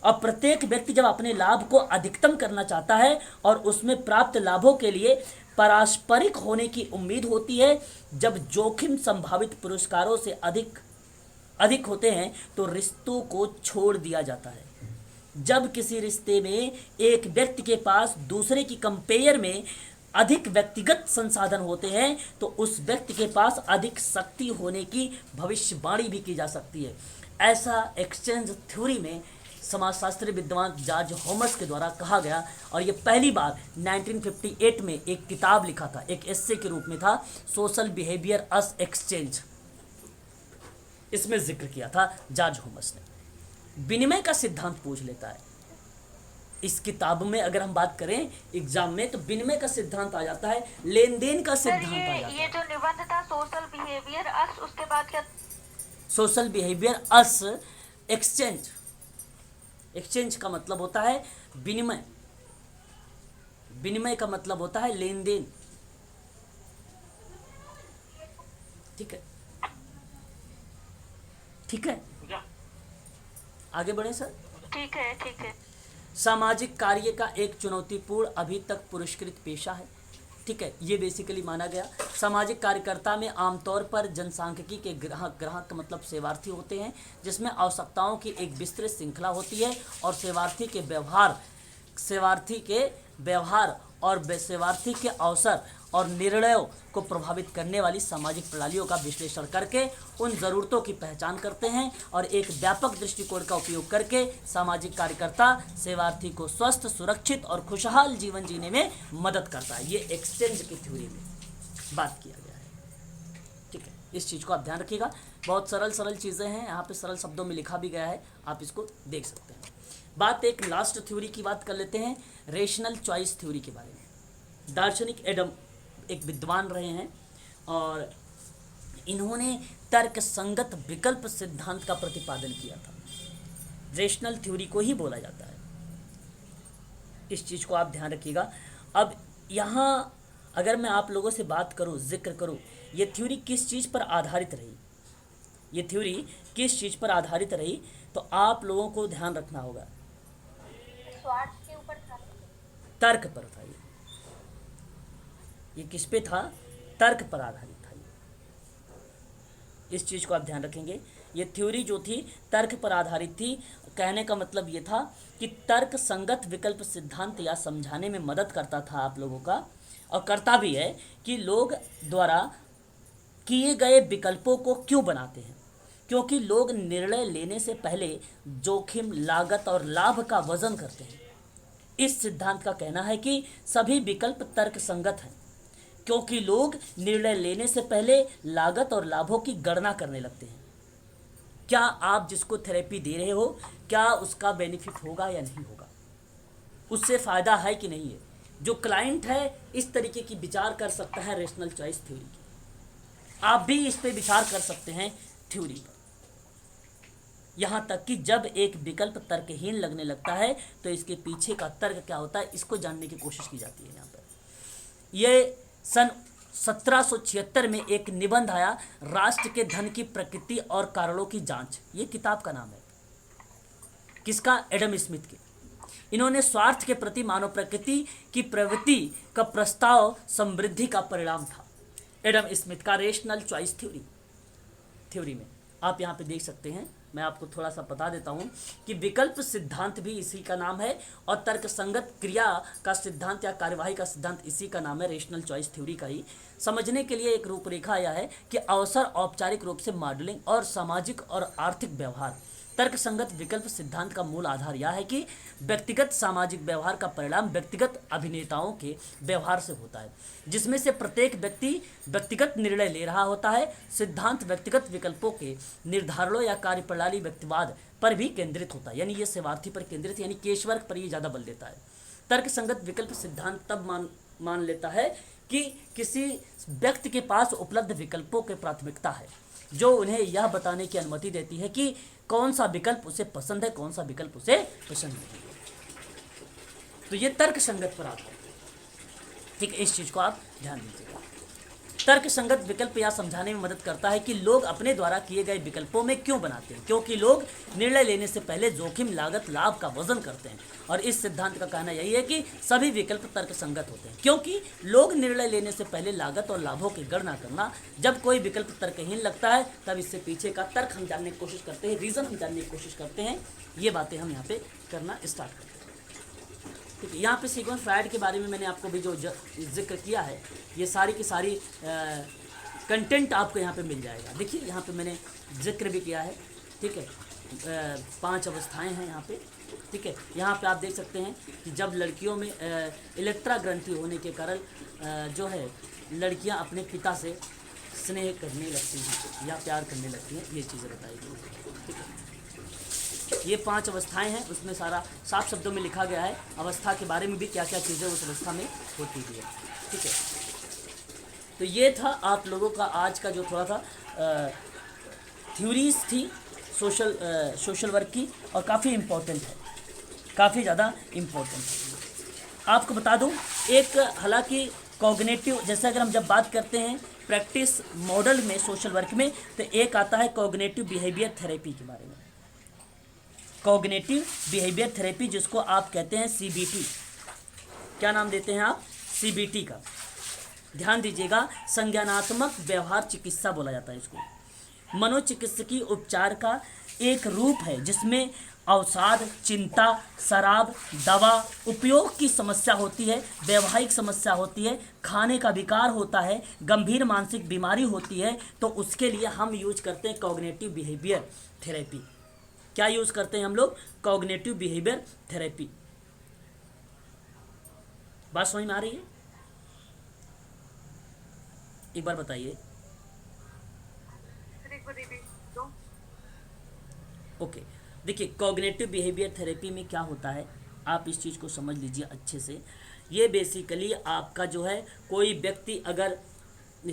Speaker 1: और प्रत्येक व्यक्ति जब अपने लाभ को अधिकतम करना चाहता है और उसमें प्राप्त लाभों के लिए पारस्परिक होने की उम्मीद होती है, जब जोखिम संभावित पुरस्कारों से अधिक होते हैं तो रिश्तों को छोड़ दिया जाता है। जब किसी रिश्ते में एक व्यक्ति के पास दूसरे की कंपेयर में अधिक व्यक्तिगत संसाधन होते हैं तो उस व्यक्ति के पास अधिक शक्ति होने की भविष्यवाणी भी की जा सकती है। ऐसा एक्सचेंज थ्योरी में समाजशास्त्री विद्वान जॉर्ज होमस के द्वारा कहा गया, और ये पहली बार 1958 में एक किताब लिखा था, एक एस्से के रूप में था, सोशल बिहेवियर अस एक्सचेंज। इसमें जिक्र किया था जॉर्ज होमस ने। विनिमय का सिद्धांत पूछ लेता है इस किताब में। अगर हम बात करें एग्जाम में तो विनिमय का सिद्धांत आ जाता है, लेन देन का सिद्धांत आ जाता है।
Speaker 3: ये जो निबंध था सोशल बिहेवियर अस, उसके बाद क्या?
Speaker 1: सोशल बिहेवियर अस एक्सचेंज। एक्सचेंज का मतलब होता है विनिमय, विनिमय का मतलब होता है लेन देन, ठीक है, ठीक है।
Speaker 2: क्या?
Speaker 1: आगे बढ़े सर।
Speaker 3: ठीक है, ठीक है।
Speaker 1: सामाजिक कार्य का एक चुनौतीपूर्ण अभी तक पुरस्कृत पेशा है, ठीक है। ये बेसिकली माना गया। सामाजिक कार्यकर्ता में आमतौर पर जनसांख्यिकी के ग्राहक मतलब सेवार्थी होते हैं, जिसमें आवश्यकताओं की एक विस्तृत श्रृंखला होती है और सेवार्थी के व्यवहार और सेवार्थी के अवसर और निर्णयों को प्रभावित करने वाली सामाजिक प्रणालियों का विश्लेषण करके उन ज़रूरतों की पहचान करते हैं और एक व्यापक दृष्टिकोण का उपयोग करके सामाजिक कार्यकर्ता सेवार्थी को स्वस्थ, सुरक्षित और खुशहाल जीवन जीने में मदद करता है। ये एक्सचेंज की थ्योरी में बात किया गया है, ठीक है। इस चीज़ को आप ध्यान रखिएगा। बहुत सरल चीज़ें हैं, यहाँ पे सरल शब्दों में लिखा भी गया है, आप इसको देख सकते हैं। बात एक लास्ट थ्योरी की बात कर लेते हैं, रेशनल चॉइस थ्योरी के बारे में। दार्शनिक एडम एक विद्वान रहे हैं और इन्होंने तर्क संगत विकल्प सिद्धांत का प्रतिपादन किया था। रेशनल थ्योरी को ही बोला जाता है, इस चीज़ को आप ध्यान रखिएगा। अब यहाँ अगर मैं आप लोगों से बात करूँ, जिक्र करूँ, ये थ्योरी किस चीज़ पर आधारित रही, ये थ्योरी किस चीज़ पर आधारित रही, तो आप लोगों को ध्यान रखना होगा।
Speaker 4: स्वार्थ के ऊपर था,
Speaker 1: तर्क पर था ये किस पे था? तर्क पर आधारित था इस चीज़ को आप ध्यान रखेंगे। ये थ्योरी जो थी तर्क पर आधारित थी। कहने का मतलब ये था कि तर्क संगत विकल्प सिद्धांत या समझाने में मदद करता था आप लोगों का, और करता भी है, कि लोग द्वारा किए गए विकल्पों को क्यों बनाते हैं, क्योंकि लोग निर्णय लेने से पहले जोखिम, लागत और लाभ का वजन करते हैं। इस सिद्धांत का कहना है कि सभी विकल्प तर्क संगत हैं, क्योंकि लोग निर्णय लेने से पहले लागत और लाभों की गणना करने लगते हैं। क्या आप जिसको थेरेपी दे रहे हो, क्या उसका बेनिफिट होगा या नहीं होगा, उससे फ़ायदा है कि नहीं है। जो क्लाइंट है इस तरीके की विचार कर सकता है रेशनल चॉइस थ्योरी की। आप भी इस पे विचार कर सकते हैं थ्योरी पर। यहाँ तक कि जब एक विकल्प तर्कहीन लगने लगता है तो इसके पीछे का तर्क क्या होता है, इसको जानने की कोशिश की जाती है यहाँ पर। ये सन 1776 में एक निबंध आया, राष्ट्र के धन की प्रकृति और कारणों की जांच। ये किताब का नाम है, किसका? एडम स्मिथ के। इन्होंने स्वार्थ के प्रति मानव प्रकृति की प्रवृत्ति का प्रस्ताव समृद्धि का परिणाम था। एडम स्मिथ का रेशनल चॉइस थ्योरी में आप यहाँ पे देख सकते हैं। मैं आपको थोड़ा सा बता देता हूँ कि विकल्प सिद्धांत भी इसी का नाम है और तर्कसंगत क्रिया का सिद्धांत या कार्यवाही का सिद्धांत इसी का नाम है, रेशनल चॉइस थ्योरी का ही। समझने के लिए एक रूपरेखा यह है कि अवसर, औपचारिक रूप से मॉडलिंग और सामाजिक और आर्थिक व्यवहार। तर्कसंगत विकल्प सिद्धांत का मूल आधार यह है कि व्यक्तिगत सामाजिक व्यवहार का परिणाम व्यक्तिगत अभिनेताओं के व्यवहार से होता है, जिसमें से प्रत्येक व्यक्ति व्यक्तिगत निर्णय ले रहा होता है। सिद्धांत व्यक्तिगत विकल्पों के निर्धारणों या कार्यप्रणाली व्यक्तिवाद पर भी केंद्रित होता है, यानी ये सेवार्थी पर केंद्रित, यानी केशवर्ग पर ये ज़्यादा बल देता है। तर्कसंगत विकल्प सिद्धांत तब मान लेता है कि किसी व्यक्ति के पास उपलब्ध विकल्पों की प्राथमिकता है, जो उन्हें यह बताने की अनुमति देती है कि कौन सा विकल्प उसे पसंद है, कौन सा विकल्प उसे पसंद नहीं है। तो ये तर्क संगत पर आता है। ठीक, इस चीज को आप ध्यान दीजिएगा। तर्क संगत विकल्प यह समझाने में मदद करता है कि लोग अपने द्वारा किए गए विकल्पों में क्यों बनाते हैं, क्योंकि लोग निर्णय लेने से पहले जोखिम, लागत, लाभ का वजन करते हैं। और इस सिद्धांत का कहना यही है कि सभी विकल्प तर्क संगत होते हैं, क्योंकि लोग निर्णय लेने से पहले लागत और लाभों की गणना करना, जब कोई विकल्प तर्कहीन लगता है तब इससे पीछे का तर्क हम जानने की कोशिश करते हैं, रीज़न हम जानने की कोशिश करते हैं। ये बातें हम यहाँ पे करना स्टार्ट करते हैं। ठीक है, यहाँ पे सिगमंड फ्रायड के बारे में मैंने आपको भी जो जिक्र किया है, ये सारी की सारी कंटेंट आपको यहाँ पे मिल जाएगा। देखिए यहाँ पे मैंने जिक्र भी किया है। ठीक है, 5 अवस्थाएं हैं यहाँ पे। ठीक है, यहाँ पे आप देख सकते हैं कि जब लड़कियों में इलेक्ट्रा ग्रंथि होने के कारण जो है लड़कियाँ अपने पिता से स्नेह करने लगती हैं या प्यार करने लगती हैं, ये चीज़ें बताई गई। ठीक है, ये 5 अवस्थाएं हैं, उसमें सारा साफ शब्दों में लिखा गया है, अवस्था के बारे में भी क्या क्या चीज़ें उस अवस्था में होती भी है। ठीक है, तो ये था आप लोगों का आज का जो थोड़ा सा थ्योरीज थी सोशल वर्क की, और काफ़ी इम्पोर्टेंट है, काफ़ी ज़्यादा इम्पोर्टेंट है। आपको बता दूं, एक हालांकि कॉग्निटिव, जैसे अगर हम जब बात करते हैं प्रैक्टिस मॉडल में सोशल वर्क में, तो एक आता है कॉग्निटिव बिहेवियर थेरेपी के बारे में। कॉग्निटिव बिहेवियर थेरेपी, जिसको आप कहते हैं CBT। क्या नाम देते हैं आप? CBT का। ध्यान दीजिएगा, संज्ञानात्मक व्यवहार चिकित्सा बोला जाता है इसको। मनोचिकित्सकीय उपचार का एक रूप है जिसमें अवसाद, चिंता, शराब, दवा उपयोग की समस्या होती है, वैवाहिक समस्या होती है, खाने का विकार होता है, गंभीर मानसिक बीमारी होती है, तो उसके लिए हम यूज करते हैं कॉग्निटिव बिहेवियर थेरेपी। क्या यूज करते हैं हम लोग? Cognitive behaviour therapy. बात समझ में आ रही है? एक बार बताइए। ओके, देखिए कॉग्निटिव बिहेवियर थेरेपी में क्या होता है, आप इस चीज़ को समझ लीजिए अच्छे से। ये बेसिकली आपका जो है, कोई व्यक्ति अगर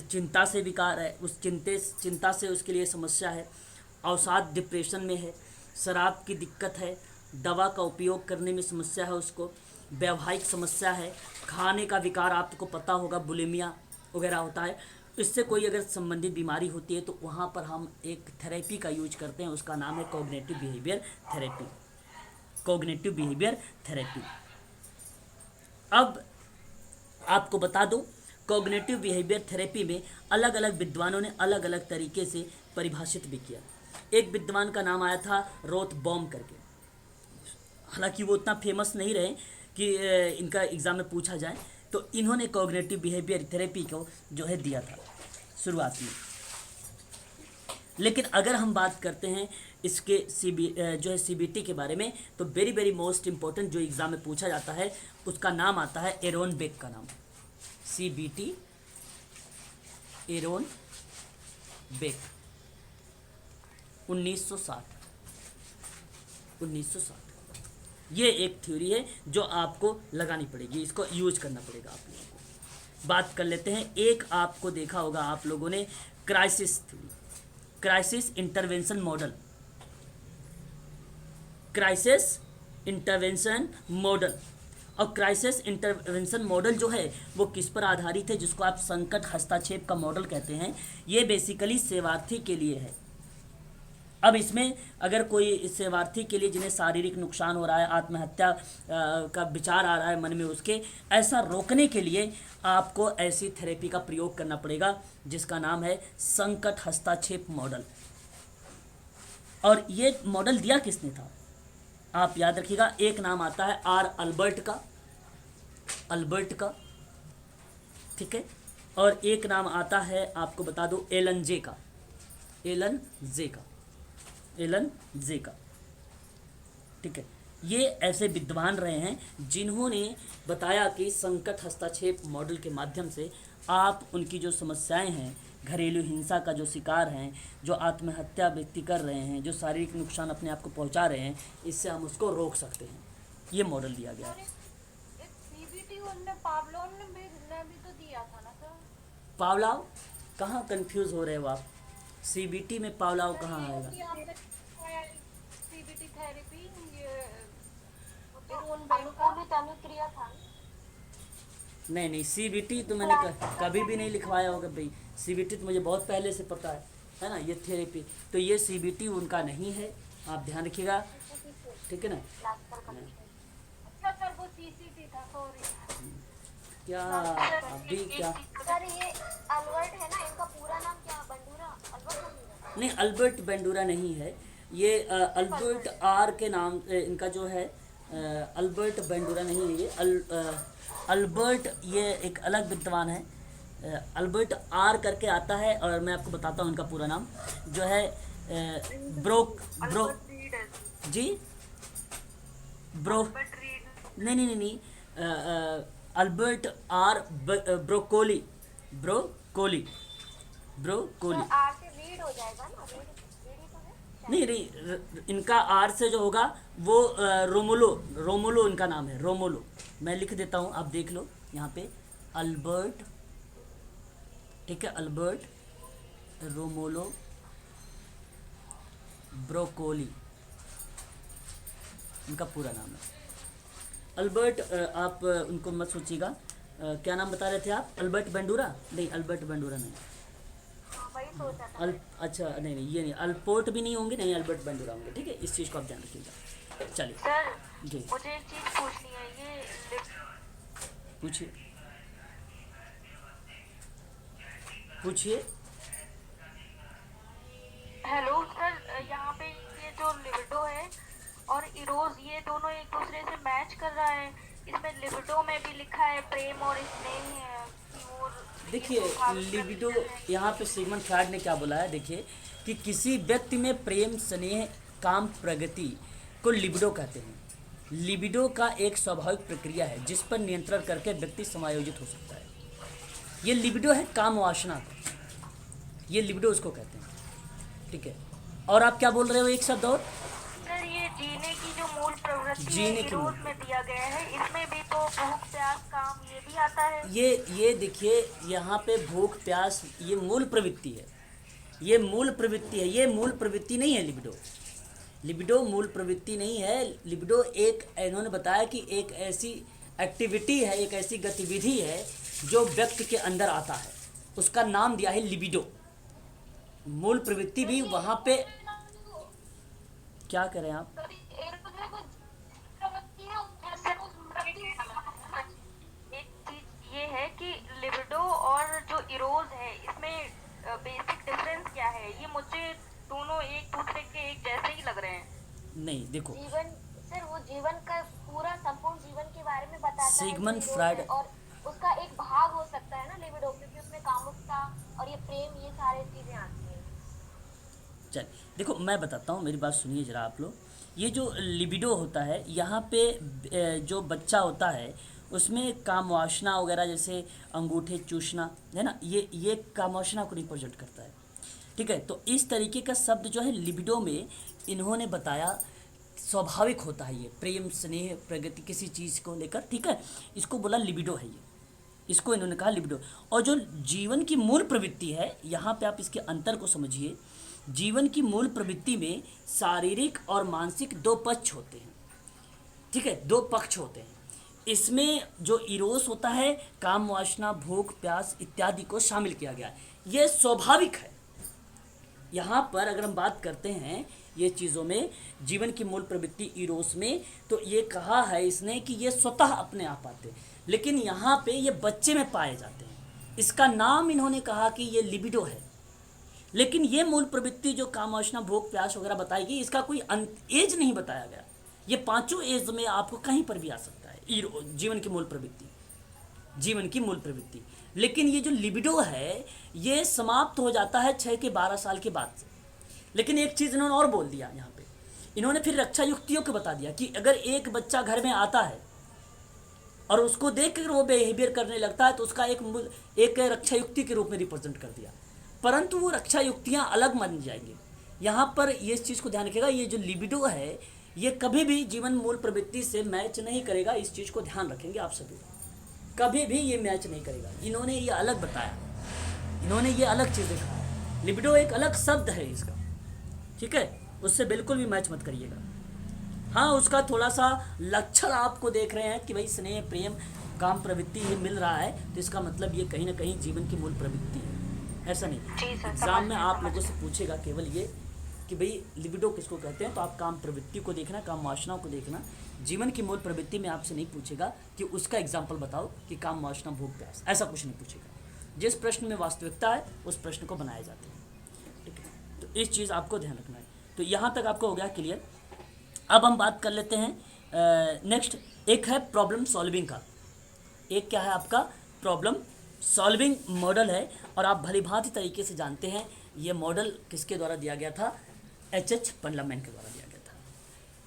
Speaker 1: चिंता से विकार है, उस चिंता से उसके लिए समस्या है, अवसाद डिप्रेशन में है, शराब की दिक्कत है, दवा का उपयोग करने में समस्या है उसको, वैवाहिक समस्या है, खाने का विकार आपको पता होगा बुलिमिया वगैरह होता है, इससे कोई अगर संबंधित बीमारी होती है तो वहाँ पर हम एक थेरेपी का यूज करते हैं, उसका नाम है cognitive behaviour therapy. Cognitive behaviour therapy. अब आपको बता दूं, कॉग्निटिव बिहेवियर थेरेपी में अलग अलग विद्वानों ने अलग अलग तरीके से परिभाषित भी किया। एक विद्वान का नाम आया था रोथबॉम करके, हालांकि वो उतना फेमस नहीं रहे कि इनका एग्ज़ाम में पूछा जाए, तो इन्होंने कॉग्निटिव बिहेवियर थेरेपी को जो है दिया था शुरुआत में। लेकिन अगर हम बात करते हैं इसके जो है CBT के बारे में, तो वेरी वेरी मोस्ट इम्पोर्टेंट जो एग्ज़ाम में पूछा जाता है उसका नाम आता है एरोन बेक का नाम। CBT Aaron Beck 1960। ये एक थ्योरी है जो आपको लगानी पड़ेगी, इसको यूज करना पड़ेगा आप लोगों को। बात कर लेते हैं, एक आपको देखा होगा आप लोगों ने crisis theory, crisis intervention model. Crisis intervention model और क्राइसिस इंटरवेंशन मॉडल जो है वो किस पर आधारित है, जिसको आप संकट हस्तक्षेप का मॉडल कहते हैं, ये बेसिकली सेवार्थी के लिए है। अब इसमें अगर कोई सेवार्थी के लिए जिन्हें शारीरिक नुकसान हो रहा है, आत्महत्या का विचार आ रहा है मन में उसके, ऐसा रोकने के लिए आपको ऐसी थेरेपी का प्रयोग करना पड़ेगा जिसका नाम है संकट हस्तक्षेप मॉडल। और ये मॉडल दिया किसने था, आप याद रखिएगा, एक नाम आता है आर अल्बर्ट का, ठीक है, और एक नाम आता है आपको बता दो एलन जे का, ठीक है। ये ऐसे विद्वान रहे हैं जिन्होंने बताया कि संकट हस्तक्षेप मॉडल के माध्यम से आप उनकी जो समस्याएं हैं, घरेलू हिंसा का जो शिकार हैं, जो आत्महत्या व्यक्ति कर रहे हैं, जो शारीरिक नुकसान अपने आप को पहुंचा रहे हैं, इससे हम उसको रोक सकते हैं। ये मॉडल दिया गया है।
Speaker 4: एक सीबीटी उनने पावलोव ने भी तो दिया था ना सर।
Speaker 1: पावलाव कहाँ, कंफ्यूज हो रहे हो आप, सीबीटी में पावलाव कहाँ आएगा?
Speaker 4: सीबीटी थेरेपी अनुक्रिया था।
Speaker 1: नहीं, सीबीटी तो मैंने कभी भी नहीं लिखवाया होगा भाई। सीबीटी तो मुझे बहुत पहले से पता है ना, ये थेरेपी, तो ये सीबीटी उनका नहीं है, आप ध्यान रखिएगा, ठीक है ना।
Speaker 4: अच्छा सर, वो सीसीटी था, सॉरी।
Speaker 1: क्या अभी क्या,
Speaker 4: सर ये अल्बर्ट है ना, इनका पूरा नाम क्या, बंडूरा, अल्बर्ट?
Speaker 1: नहीं, अल्बर्ट बेंडूरा नहीं है ये, अल्बर्ट आर के नाम इनका जो है, अल्बर्ट बेंडूरा नहीं है ये, अल्बर्ट ये एक अलग विद्वान है, अल्बर्ट आर करके आता है, और मैं आपको बताता हूँ उनका पूरा नाम जो है, ब्रो जी, नहीं, अल्बर्ट आर ब्रोकोली।
Speaker 4: आर से रीड हो जाएगा ना, रीड ही तो है।
Speaker 1: नहीं, इनका आर से जो होगा वो रोमुलो इनका नाम है, रोमुलो। मैं लिख देता हूँ, आप देख लो यहाँ पे, अल्बर्ट, ठीक है, अल्बर्ट रोमुलो ब्रोकोली इनका पूरा नाम है। अल्बर्ट, आप उनको मत सोचिएगा, क्या नाम बता रहे थे आप, अल्बर्ट बेंडूरा? नहीं, अल्बर्ट बेंडूरा नहीं,
Speaker 4: वही सोचा था।
Speaker 1: अच्छा, नहीं, ये नहीं, अल्पोर्ट भी नहीं होंगे, नहीं अल्बर्ट बेंडूरा होंगे, ठीक है, इस चीज़ को आप ध्यान रखिएगा। चलिए
Speaker 3: सर
Speaker 1: जी,
Speaker 3: मुझे एक चीज पूछनी है, ये
Speaker 1: पूछिए।
Speaker 3: हेलो सर, यहाँ पे ये जो लिबिडो है और इरोज, ये दोनों एक दूसरे से मैच कर रहा है। इसमें लिबिडो में भी लिखा है प्रेम और स्नेह है कि वो,
Speaker 1: देखिए, लिबिडो यहाँ पे सिगमंड फ्रॉइड ने क्या बोला है, देखिए कि किसी व्यक्ति में प्रेम, स्नेह, काम, प्रगति को लिबिडो कहते हैं। लिबिडो का एक स्वाभाविक प्रक्रिया है जिस पर नियंत्रण करके व्यक्ति समायोजित हो सकता है। ये लिबिडो है काम वासना का, ये लिबिडो उसको कहते हैं, ठीक है। और आप क्या बोल रहे हो, एक शब्द और?
Speaker 3: सर ये जीने की जो मूल प्रवृत्ति
Speaker 1: जीने
Speaker 3: है
Speaker 1: की
Speaker 3: इरोज में दिया गया है, इसमें भी तो भूख, प्यास, काम ये भी आता है।
Speaker 1: ये देखिए, यहाँ पे भूख, प्यास, ये मूल प्रवृत्ति है, ये मूल प्रवृत्ति नहीं है लिबिडो मूल प्रवृत्ति नहीं है। लिबिडो एक, इन्होंने बताया कि एक ऐसी एक्टिविटी है, एक ऐसी गतिविधि है जो व्यक्ति के अंदर आता है, उसका नाम दिया है लिबिडो। मूल प्रवृत्ति भी वहाँ पे, क्या करें आप?
Speaker 3: एक चीज ये है कि लिबिडो और जो इरोज है, इसमें बेसिक डिफरेंस क्या है? ये मुझे दोनों एक दूसरे के एक जैसे ही लग रहे हैं।
Speaker 1: नहीं, देखो,
Speaker 4: जीवन सर, वो जीवन का पूरा संपूर्ण जीवन के बारे में बताता है
Speaker 1: सिगमंड
Speaker 4: लिबिडो
Speaker 1: फ्रॉइड,
Speaker 4: से, और उसका एक भाग हो सकता है ना लिबिडो, क्योंकि उसमें कामुकता और ये प्रेम, ये सारी चीजें आती हैं।
Speaker 1: चल देखो, मैं बताता हूँ, मेरी बात सुनिए जरा आप लोग। ये जो लिबिडो होता है, यहाँ पे जो बच्चा होता है उसमें काम वासना वगैरह, जैसे अंगूठे चूसना है ना, ये काम वासना को रिप्रेजेंट करता है, ठीक है। तो इस तरीके का शब्द जो है लिबिडो में इन्होंने बताया स्वाभाविक होता है, ये प्रेम, स्नेह, प्रगति किसी चीज़ को लेकर, ठीक है, इसको बोला लिबिडो है, ये इसको इन्होंने कहा लिबिडो। और जो जीवन की मूल प्रवृत्ति है, यहाँ पे आप इसके अंतर को समझिए। जीवन की मूल प्रवृत्ति में शारीरिक और मानसिक दो पक्ष होते हैं, ठीक है, दो पक्ष होते हैं। इसमें जो इरोस होता है काम वासना भूख प्यास इत्यादि को शामिल किया गया है। ये स्वाभाविक है। यहाँ पर अगर हम बात करते हैं ये चीज़ों में जीवन की मूल प्रवृत्ति इरोस में, तो ये कहा है इसने कि ये स्वतः अपने आप आते हैं, लेकिन यहाँ पे ये बच्चे में पाए जाते हैं। इसका नाम इन्होंने कहा कि ये लिबिडो है, लेकिन ये मूल प्रवृत्ति जो काम वासना भोग प्यास वगैरह बताएगी, इसका कोई एज नहीं बताया गया। ये पांचों एज में आपको कहीं पर भी आ सकता है जीवन की मूल प्रवृत्ति, जीवन की मूल प्रवृत्ति। लेकिन ये जो लिबिडो है ये समाप्त हो जाता है 6 के 12 साल के बाद से। लेकिन एक चीज़ इन्होंने और बोल दिया यहाँ पे, इन्होंने फिर रक्षा युक्तियों को बता दिया कि अगर एक बच्चा घर में आता है और उसको देख कर वो बिहेवियर करने लगता है तो उसका एक रक्षा युक्ति के रूप में रिप्रेजेंट कर दिया, परंतु वो रक्षा युक्तियाँ अलग मान जाएंगी। यहाँ पर ये इस चीज़ को ध्यान रखेगा, ये जो लिबिडो है ये कभी भी जीवन मूल प्रवृत्ति से मैच नहीं करेगा। इस चीज़ को ध्यान रखेंगे आप सभी, कभी भी ये मैच नहीं करेगा। इन्होंने ये अलग बताया, इन्होंने ये अलग चीज़ दिखाया है। लिबिडो एक अलग शब्द है इसका, ठीक है, उससे बिल्कुल भी मैच मत करिएगा। हाँ, उसका थोड़ा सा लक्षण आपको देख रहे हैं कि भाई स्नेह प्रेम काम प्रवृत्ति ये मिल रहा है, तो इसका मतलब ये कहीं ना कहीं जीवन की मूल प्रवृत्ति है, ऐसा नहीं। एग्जाम में आप लोगों से पूछेगा केवल ये कि भाई लिबिडो किसको कहते हैं, तो आप काम प्रवृत्ति को देखना, काम वासनाओं को देखना। जीवन की मूल प्रवृत्ति में आपसे नहीं पूछेगा कि उसका एग्जाम्पल बताओ कि काम वासना भोग प्यास, ऐसा कुछ नहीं पूछेगा। जिस प्रश्न में वास्तविकता है उस प्रश्न को बनाए जाते हैं, ठीक है। तो इस चीज़ आपको ध्यान रखना है। तो यहाँ तक आपको हो गया क्लियर। अब हम बात कर लेते हैं नेक्स्ट, एक है प्रॉब्लम सॉल्विंग का। एक क्या है आपका प्रॉब्लम सॉल्विंग मॉडल है, और आप भली भांति तरीके से जानते हैं ये मॉडल किसके द्वारा दिया गया था, H.H. पर्लमैन के द्वारा दिया गया था।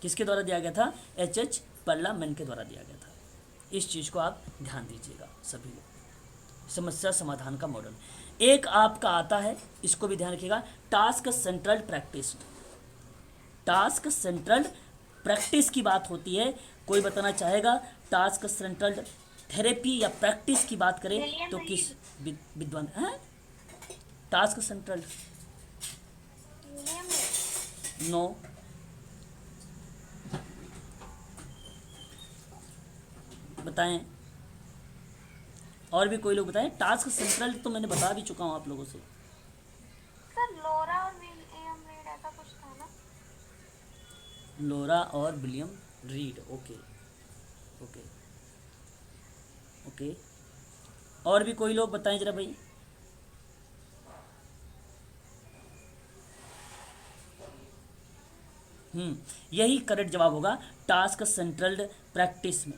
Speaker 1: किसके द्वारा दिया गया था, H.H. पर्लमैन के द्वारा दिया गया था। इस चीज़ को आप ध्यान दीजिएगा सभी लोग। समस्या समाधान का मॉडल एक आपका आता है, इसको भी ध्यान रखिएगा, task central practice. Task central practice की बात होती है। कोई बताना चाहेगा टास्क सेंट्रल थेरेपी या प्रैक्टिस की बात करें तो किस विद्वान है? टास्क सेंट्रल नो, बताएं, और भी कोई लोग बताएं। टास्क सेंट्रल तो मैंने बता भी चुका हूं आप लोगों से।
Speaker 3: सर लोरा और विलियम रीड ऐसा कुछ था ना?
Speaker 1: लोरा और William read, okay okay okay. और भी कोई लोग बताएं जरा भाई। यही करेक्ट जवाब होगा टास्क सेंट्रल प्रैक्टिस में।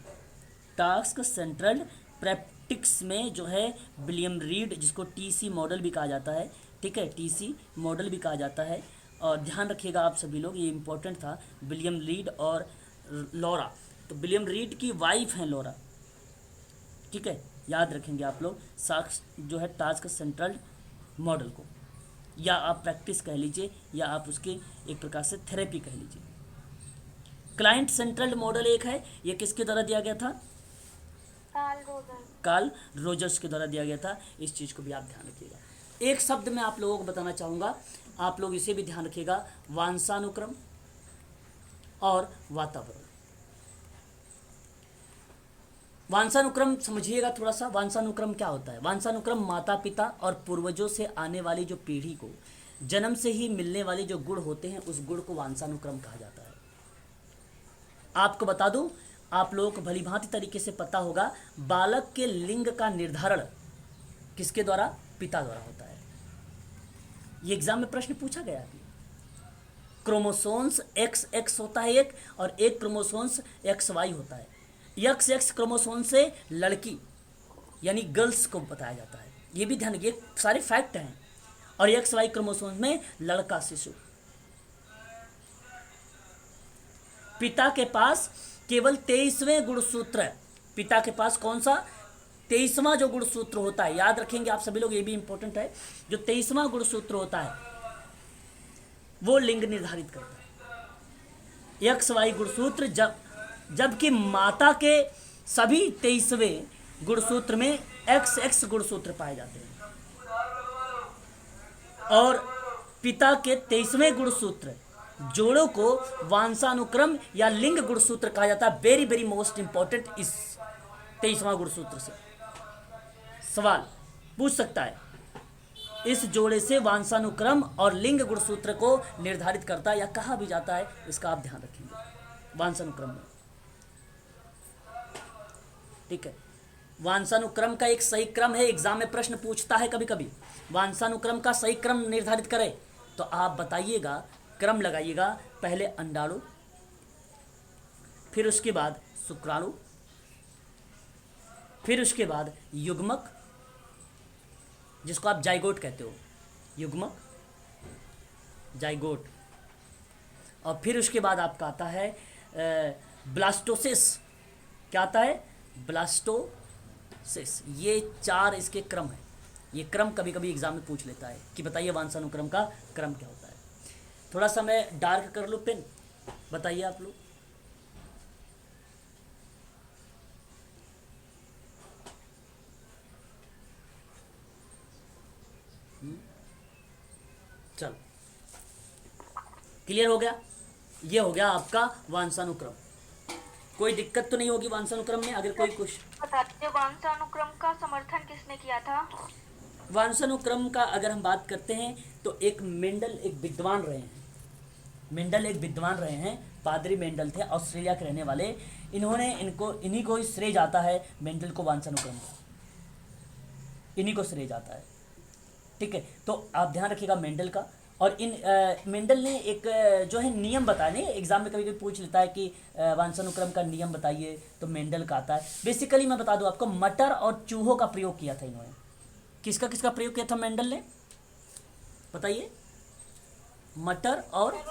Speaker 1: टास्क सेंट्रल प्रैक्टिस में जो है विलियम रीड, जिसको टीसी मॉडल भी कहा जाता है, ठीक है, टीसी मॉडल भी कहा जाता है। और ध्यान रखिएगा आप सभी लोग, ये इम्पोर्टेंट था, विलियम रीड और लॉरा। तो विलियम रीड की वाइफ हैं लॉरा, ठीक है, याद रखेंगे आप लोग। साक्ष जो है टास्क सेंट्रल मॉडल को, या आप प्रैक्टिस कह लीजिए, या आप उसके एक प्रकार से थेरेपी कह लीजिए। क्लाइंट सेंट्रल मॉडल एक है, ये किसके द्वारा दिया गया था, कार्ल रोजर्स के द्वारा दिया गया था। इस चीज़ को भी आप ध्यान रखिएगा। एक शब्द मैं आप लोगों को बताना चाहूँगा, आप लोग इसे भी ध्यान रखिएगा, वंशानुक्रम और वातावरण। वंशानुक्रम समझिएगा थोड़ा सा। वंशानुक्रम क्या होता है? वंशानुक्रम माता पिता और पूर्वजों से आने वाली जो पीढ़ी को जन्म से ही मिलने वाले जो गुण होते हैं, उस गुण को वंशानुक्रम कहा जाता है। आपको बता दूं, आप लोगों को भली भांति तरीके से पता होगा, बालक के लिंग का निर्धारण किसके द्वारा? पिता द्वारा होता है। ये एग्जाम में प्रश्न पूछा गया है। क्रोमोसोम्स XX होता है एक, और एक क्रोमोसोम्स XY होता है। XX क्रोमोसोम से लड़की यानी गर्ल्स को बताया जाता है, ये भी ध्यान, ये सारे फैक्ट हैं। और XY क्रोमोसोम में लड़का शिशु। पिता के पास केवल 23वें गुणसूत्र है। पिता के पास कौन सा? 23वां जो गुणसूत्र होता है, याद रखेंगे आप सभी लोग, ये भी इंपॉर्टेंट है। जो 23वां गुणसूत्र होता है वो लिंग निर्धारित करता है। XY गुणसूत्र जबकि माता के सभी 23वें गुणसूत्र में XX गुणसूत्र पाए जाते हैं, और पिता के 23वें गुणसूत्र जोड़ों को वंशानुक्रम या लिंग गुणसूत्र कहा जाता है। वेरी वेरी मोस्ट इंपॉर्टेंट इस 23वां गुणसूत्र से सवाल पूछ सकता है। इस जोड़े से वांसानुक्रम और लिंग गुणसूत्र को निर्धारित करता या कहा भी जाता है, इसका आप ध्यान रखेंगे वांसानुक्रम में। ठीक है, वांसानुक्रम का एक सही क्रम है, एग्जाम में प्रश्न पूछता है कभी कभी, वांसानुक्रम का सही क्रम निर्धारित करें तो आप बताइएगा, क्रम लगाइएगा, पहले अंडाणु, फिर उसके बाद शुक्राणु, फिर उसके बाद युग्मक जिसको आप जाइगोट कहते हो, युग्मक जाइगोट, और फिर उसके बाद आपका आता है ब्लास्टोसिस। क्या आता है? ब्लास्टोसिस। ये 4 इसके क्रम है। ये क्रम कभी कभी एग्जाम में पूछ लेता है कि बताइए वांसानुक्रम का क्रम क्या होता है। थोड़ा सा मैं डार्क कर लूँ पेन, बताइए आप लोग। चलो, क्लियर हो गया? ये हो गया आपका वांसानुक्रम। कोई दिक्कत तो नहीं होगी वांसानुक्रम में? अगर कोई कुछ
Speaker 3: बताते, वंशानुक्रम का समर्थन किसने किया था?
Speaker 1: वांसानुक्रम का अगर हम बात करते हैं तो एक मेंडल एक विद्वान रहे हैं। मेंडल एक विद्वान रहे हैं, पादरी मेंडल थे, ऑस्ट्रेलिया के रहने वाले। इन्होंने इन्हीं को ही श्रेय जाता है, मेंडल को वांसानुक्रम का इन्हीं को श्रेय जाता है। ठीक है, तो आप ध्यान रखिएगा मेंडल का। और मेंडल ने एक जो है नियम बताया, नहीं एग्जाम में कभी कभी पूछ लेता है कि वांसानुक्रम का नियम बताइए, तो मेंडल का आता है। बेसिकली मैं बता दूं आपको, मटर और चूहों का प्रयोग किया था इन्होंने। किसका किसका प्रयोग किया था मेंडल ने, बताइए? मटर और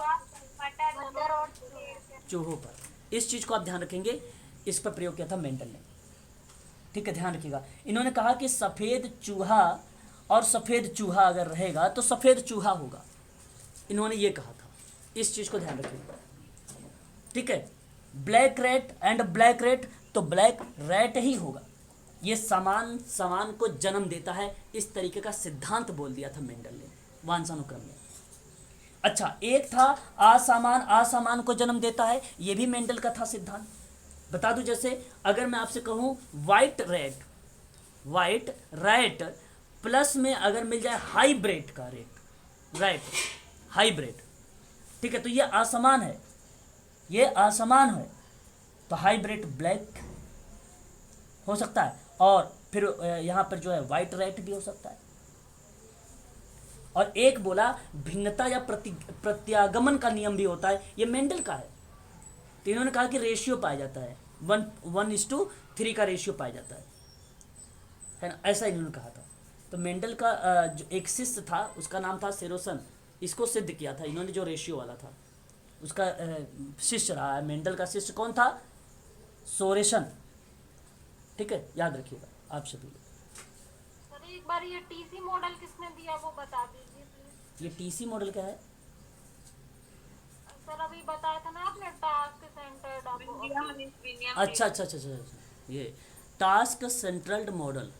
Speaker 1: चूहों पर। इस चीज़ को आप ध्यान रखेंगे, इस पर प्रयोग किया था मेंडल ने। ठीक है, ध्यान रखिएगा। इन्होंने कहा कि सफ़ेद चूहा और सफ़ेद चूहा अगर रहेगा तो सफ़ेद चूहा होगा, इन्होंने ये कहा था। इस चीज़ को ध्यान रखिएगा। ठीक है, black rat and black rat, तो ब्लैक रैट ही होगा। ये समान को जन्म देता है, इस तरीके का सिद्धांत बोल दिया था मेंडल ने वांसानुक्रम में। अच्छा, एक था असामान को जन्म देता है, ये भी मेंडल का था सिद्धांत। बता दूं, जैसे अगर मैं आपसे कहूं वाइट रैट प्लस में अगर मिल जाए हाइब्रिड का रैट हाइब्रिड, ठीक है, तो ये असमान है, ये असमान है, तो हाइब्रिड ब्लैक हो सकता है। और फिर यहाँ पर जो है वाइट रैट भी हो सकता है। और एक बोला भिन्नता या प्रत्यागमन का नियम भी होता है, ये मेंडल का है। तो इन्होंने कहा कि रेशियो पाया जाता है, 1:3 का रेशियो पाया जाता है ना, ऐसा इन्होंने कहा था। तो मेंडल का जो एक शिष्य था उसका नाम था सेरोसन, इसको सिद्ध किया था इन्होंने, जो रेशियो वाला था उसका शिष्य रहा है। मेंडल का शिष्य कौन था? सोरेसन। ठीक है, याद रखिएगा आप सभी।
Speaker 4: सर एक बार ये टीसी मॉडल किसने दिया वो बता दीजिए प्लीज।
Speaker 1: ये टीसी मॉडल क्या है?
Speaker 4: सर अभी बताया था ना आपने, टास्क सेंटर्ड।
Speaker 1: अच्छा, ये टास्क सेंट्रल्ड मॉडल।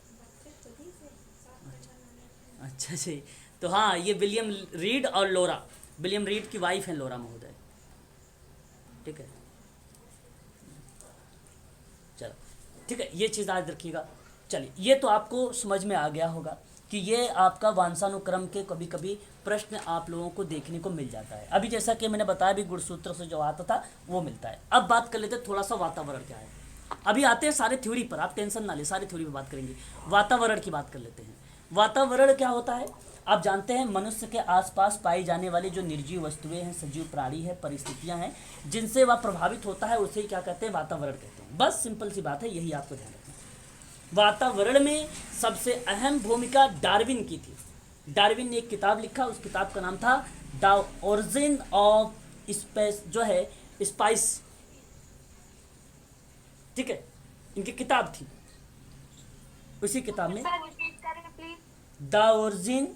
Speaker 1: अच्छा जी, तो हाँ, ये विलियम रीड और लोरा, विलियम रीड की वाइफ है लोरा महोदय। ठीक है, चलो ठीक है, ये चीज़ याद रखिएगा। चलिए, ये तो आपको समझ में आ गया होगा कि ये आपका वांसानुक्रम के कभी कभी प्रश्न आप लोगों को देखने को मिल जाता है। अभी जैसा कि मैंने बताया भी, गुणसूत्र से जो आता था वो मिलता है। अब बात कर लेते हैं थोड़ा सा वातावरण क्या है। अभी आते हैं सारे थ्योरी पर, आप टेंशन ना ले, सारे थ्योरी पर बात करेंगे। वातावरण की बात कर लेते हैं। वातावरण क्या होता है? आप जानते हैं, मनुष्य के आसपास पाई जाने वाली जो निर्जीव वस्तुएं हैं, सजीव प्राणी है, परिस्थितियां हैं, जिनसे वह प्रभावित होता है, उसे क्या कहते हैं? वातावरण कहते हैं। बस सिंपल सी बात है, यही आपको ध्यान रखना है। वातावरण में सबसे अहम भूमिका डार्विन की थी। डार्विन ने एक किताब लिखा, उस किताब का नाम था द ओरिजिन ऑफ स्पेस, जो है स्पाइस। ठीक है, इनकी किताब थी। उसी किताब में द ओरिजिन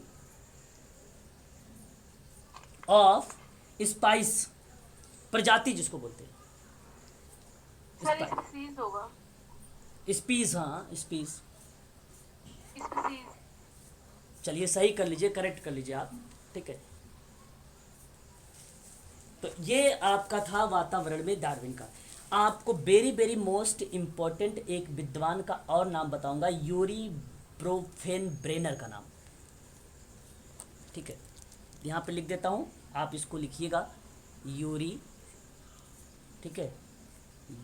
Speaker 1: ऑफ स्पाइस, प्रजाति जिसको बोलते हैं,
Speaker 3: स्पीसीज होगा,
Speaker 1: स्पीस। हाँ, स्पीस।
Speaker 3: स्पीसीज।
Speaker 1: चलिए सही कर लीजिए, करेक्ट कर लीजिए आप। ठीक है, तो ये आपका था वातावरण में डार्विन का। आपको वेरी वेरी मोस्ट इम्पोर्टेंट एक विद्वान का और नाम बताऊंगा, यूरी ब्रोफेन ब्रेनर का नाम। ठीक है, यहाँ पे लिख देता हूँ, आप इसको लिखिएगा, यूरी, ठीक है,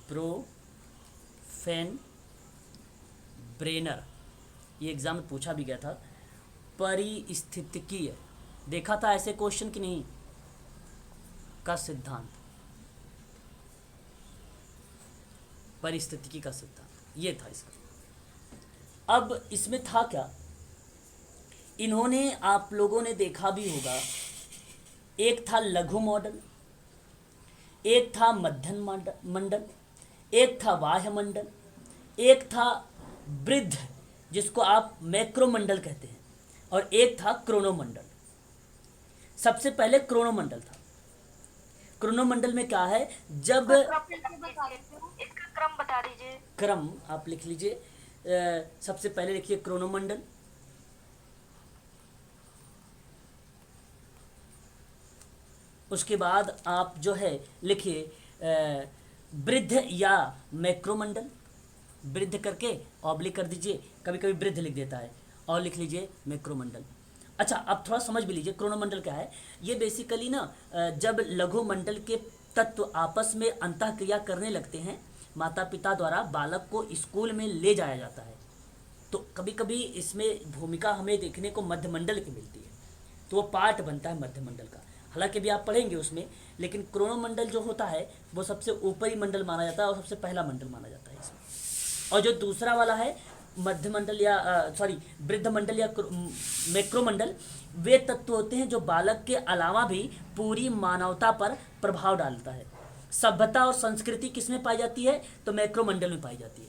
Speaker 1: ब्रोफेन ब्रेनर। ये एग्जाम में पूछा भी गया था। परिस्थितिकीय, देखा था ऐसे क्वेश्चन कि नहीं, का सिद्धांत, परिस्थितिकी का सिद्धांत, ये था इसका। अब इसमें था क्या, इन्होंने, आप लोगों ने देखा भी होगा, एक था लघु मॉडल, एक था मध्यम मंडल, एक था बाह्य मंडल, एक था वृद्ध जिसको आप मैक्रो मंडल कहते हैं, और एक था क्रोनोमंडल। सबसे पहले क्रोनोमंडल था। क्रोनोमंडल में क्या है, जब
Speaker 3: इसका क्रम बता दीजिए।
Speaker 1: क्रम आप लिख लीजिए, सबसे पहले लिखिए क्रोनोमंडल, उसके बाद आप जो है लिखिए वृद्ध या मैक्रोमंडल, वृद्ध करके ऑब्लिक कर दीजिए, कभी कभी वृद्ध लिख देता है, और लिख लीजिए मैक्रोमंडल। अच्छा, अब थोड़ा समझ भी लीजिए क्रोनोमंडल क्या है। ये बेसिकली ना जब लघु मंडल के तत्व आपस में अंतःक्रिया करने लगते हैं, माता पिता द्वारा बालक को स्कूल में ले जाया जाता है, तो कभी कभी इसमें भूमिका हमें देखने को मध्यमंडल की मिलती है, तो वो पार्ट बनता है मध्यमंडल का। हालांकि भी आप पढ़ेंगे उसमें, लेकिन क्रोनोमंडल जो होता है वो सबसे ऊपरी मंडल माना जाता है और सबसे पहला मंडल माना जाता है इसमें। और जो दूसरा वाला है मध्यमंडल या वृद्ध मंडल या मैक्रोमंडल, वे तत्व होते हैं जो बालक के अलावा भी पूरी मानवता पर प्रभाव डालता है। सभ्यता और संस्कृति किसमें पाई जाती है, तो मैक्रोमंडल में पाई जाती है।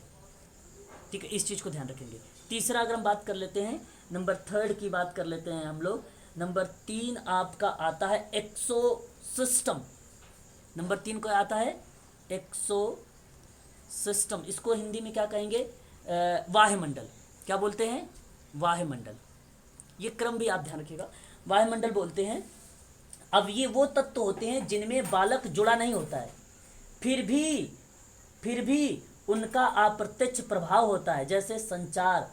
Speaker 1: ठीक है, इस चीज़ को ध्यान रखेंगे। तीसरा अगर हम बात कर लेते हैं, नंबर 3 की बात कर लेते हैं हम लोग। नंबर 3 आपका आता है एक्सो सिस्टम। नंबर 3 को आता है एक्सो सिस्टम, इसको हिंदी में क्या कहेंगे, वायुमंडल। क्या बोलते हैं, वायुमंडल। ये क्रम भी आप ध्यान रखिएगा, वायुमंडल बोलते हैं। अब ये वो तत्व होते हैं जिनमें बालक जुड़ा नहीं होता है, फिर भी उनका अप्रत्यक्ष प्रभाव होता है, जैसे संचार,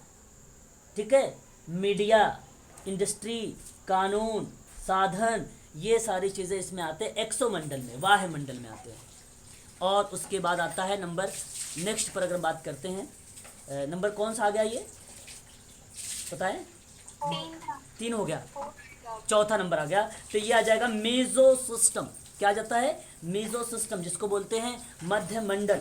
Speaker 1: ठीक है, मीडिया, इंडस्ट्री, कानून, साधन, ये सारी चीज़ें इसमें आते हैं एक्सोमंडल में, वायुमंडल में आते हैं। और उसके बाद आता है नंबर, नेक्स्ट पर अगर बात करते हैं, नंबर कौन सा आ गया, ये पता है, 3 हो गया, चौथा नंबर आ गया, तो ये आ जाएगा मेजो सिस्टम। क्या आ जाता है, मेजो सिस्टम, जिसको बोलते हैं मध्य मंडल।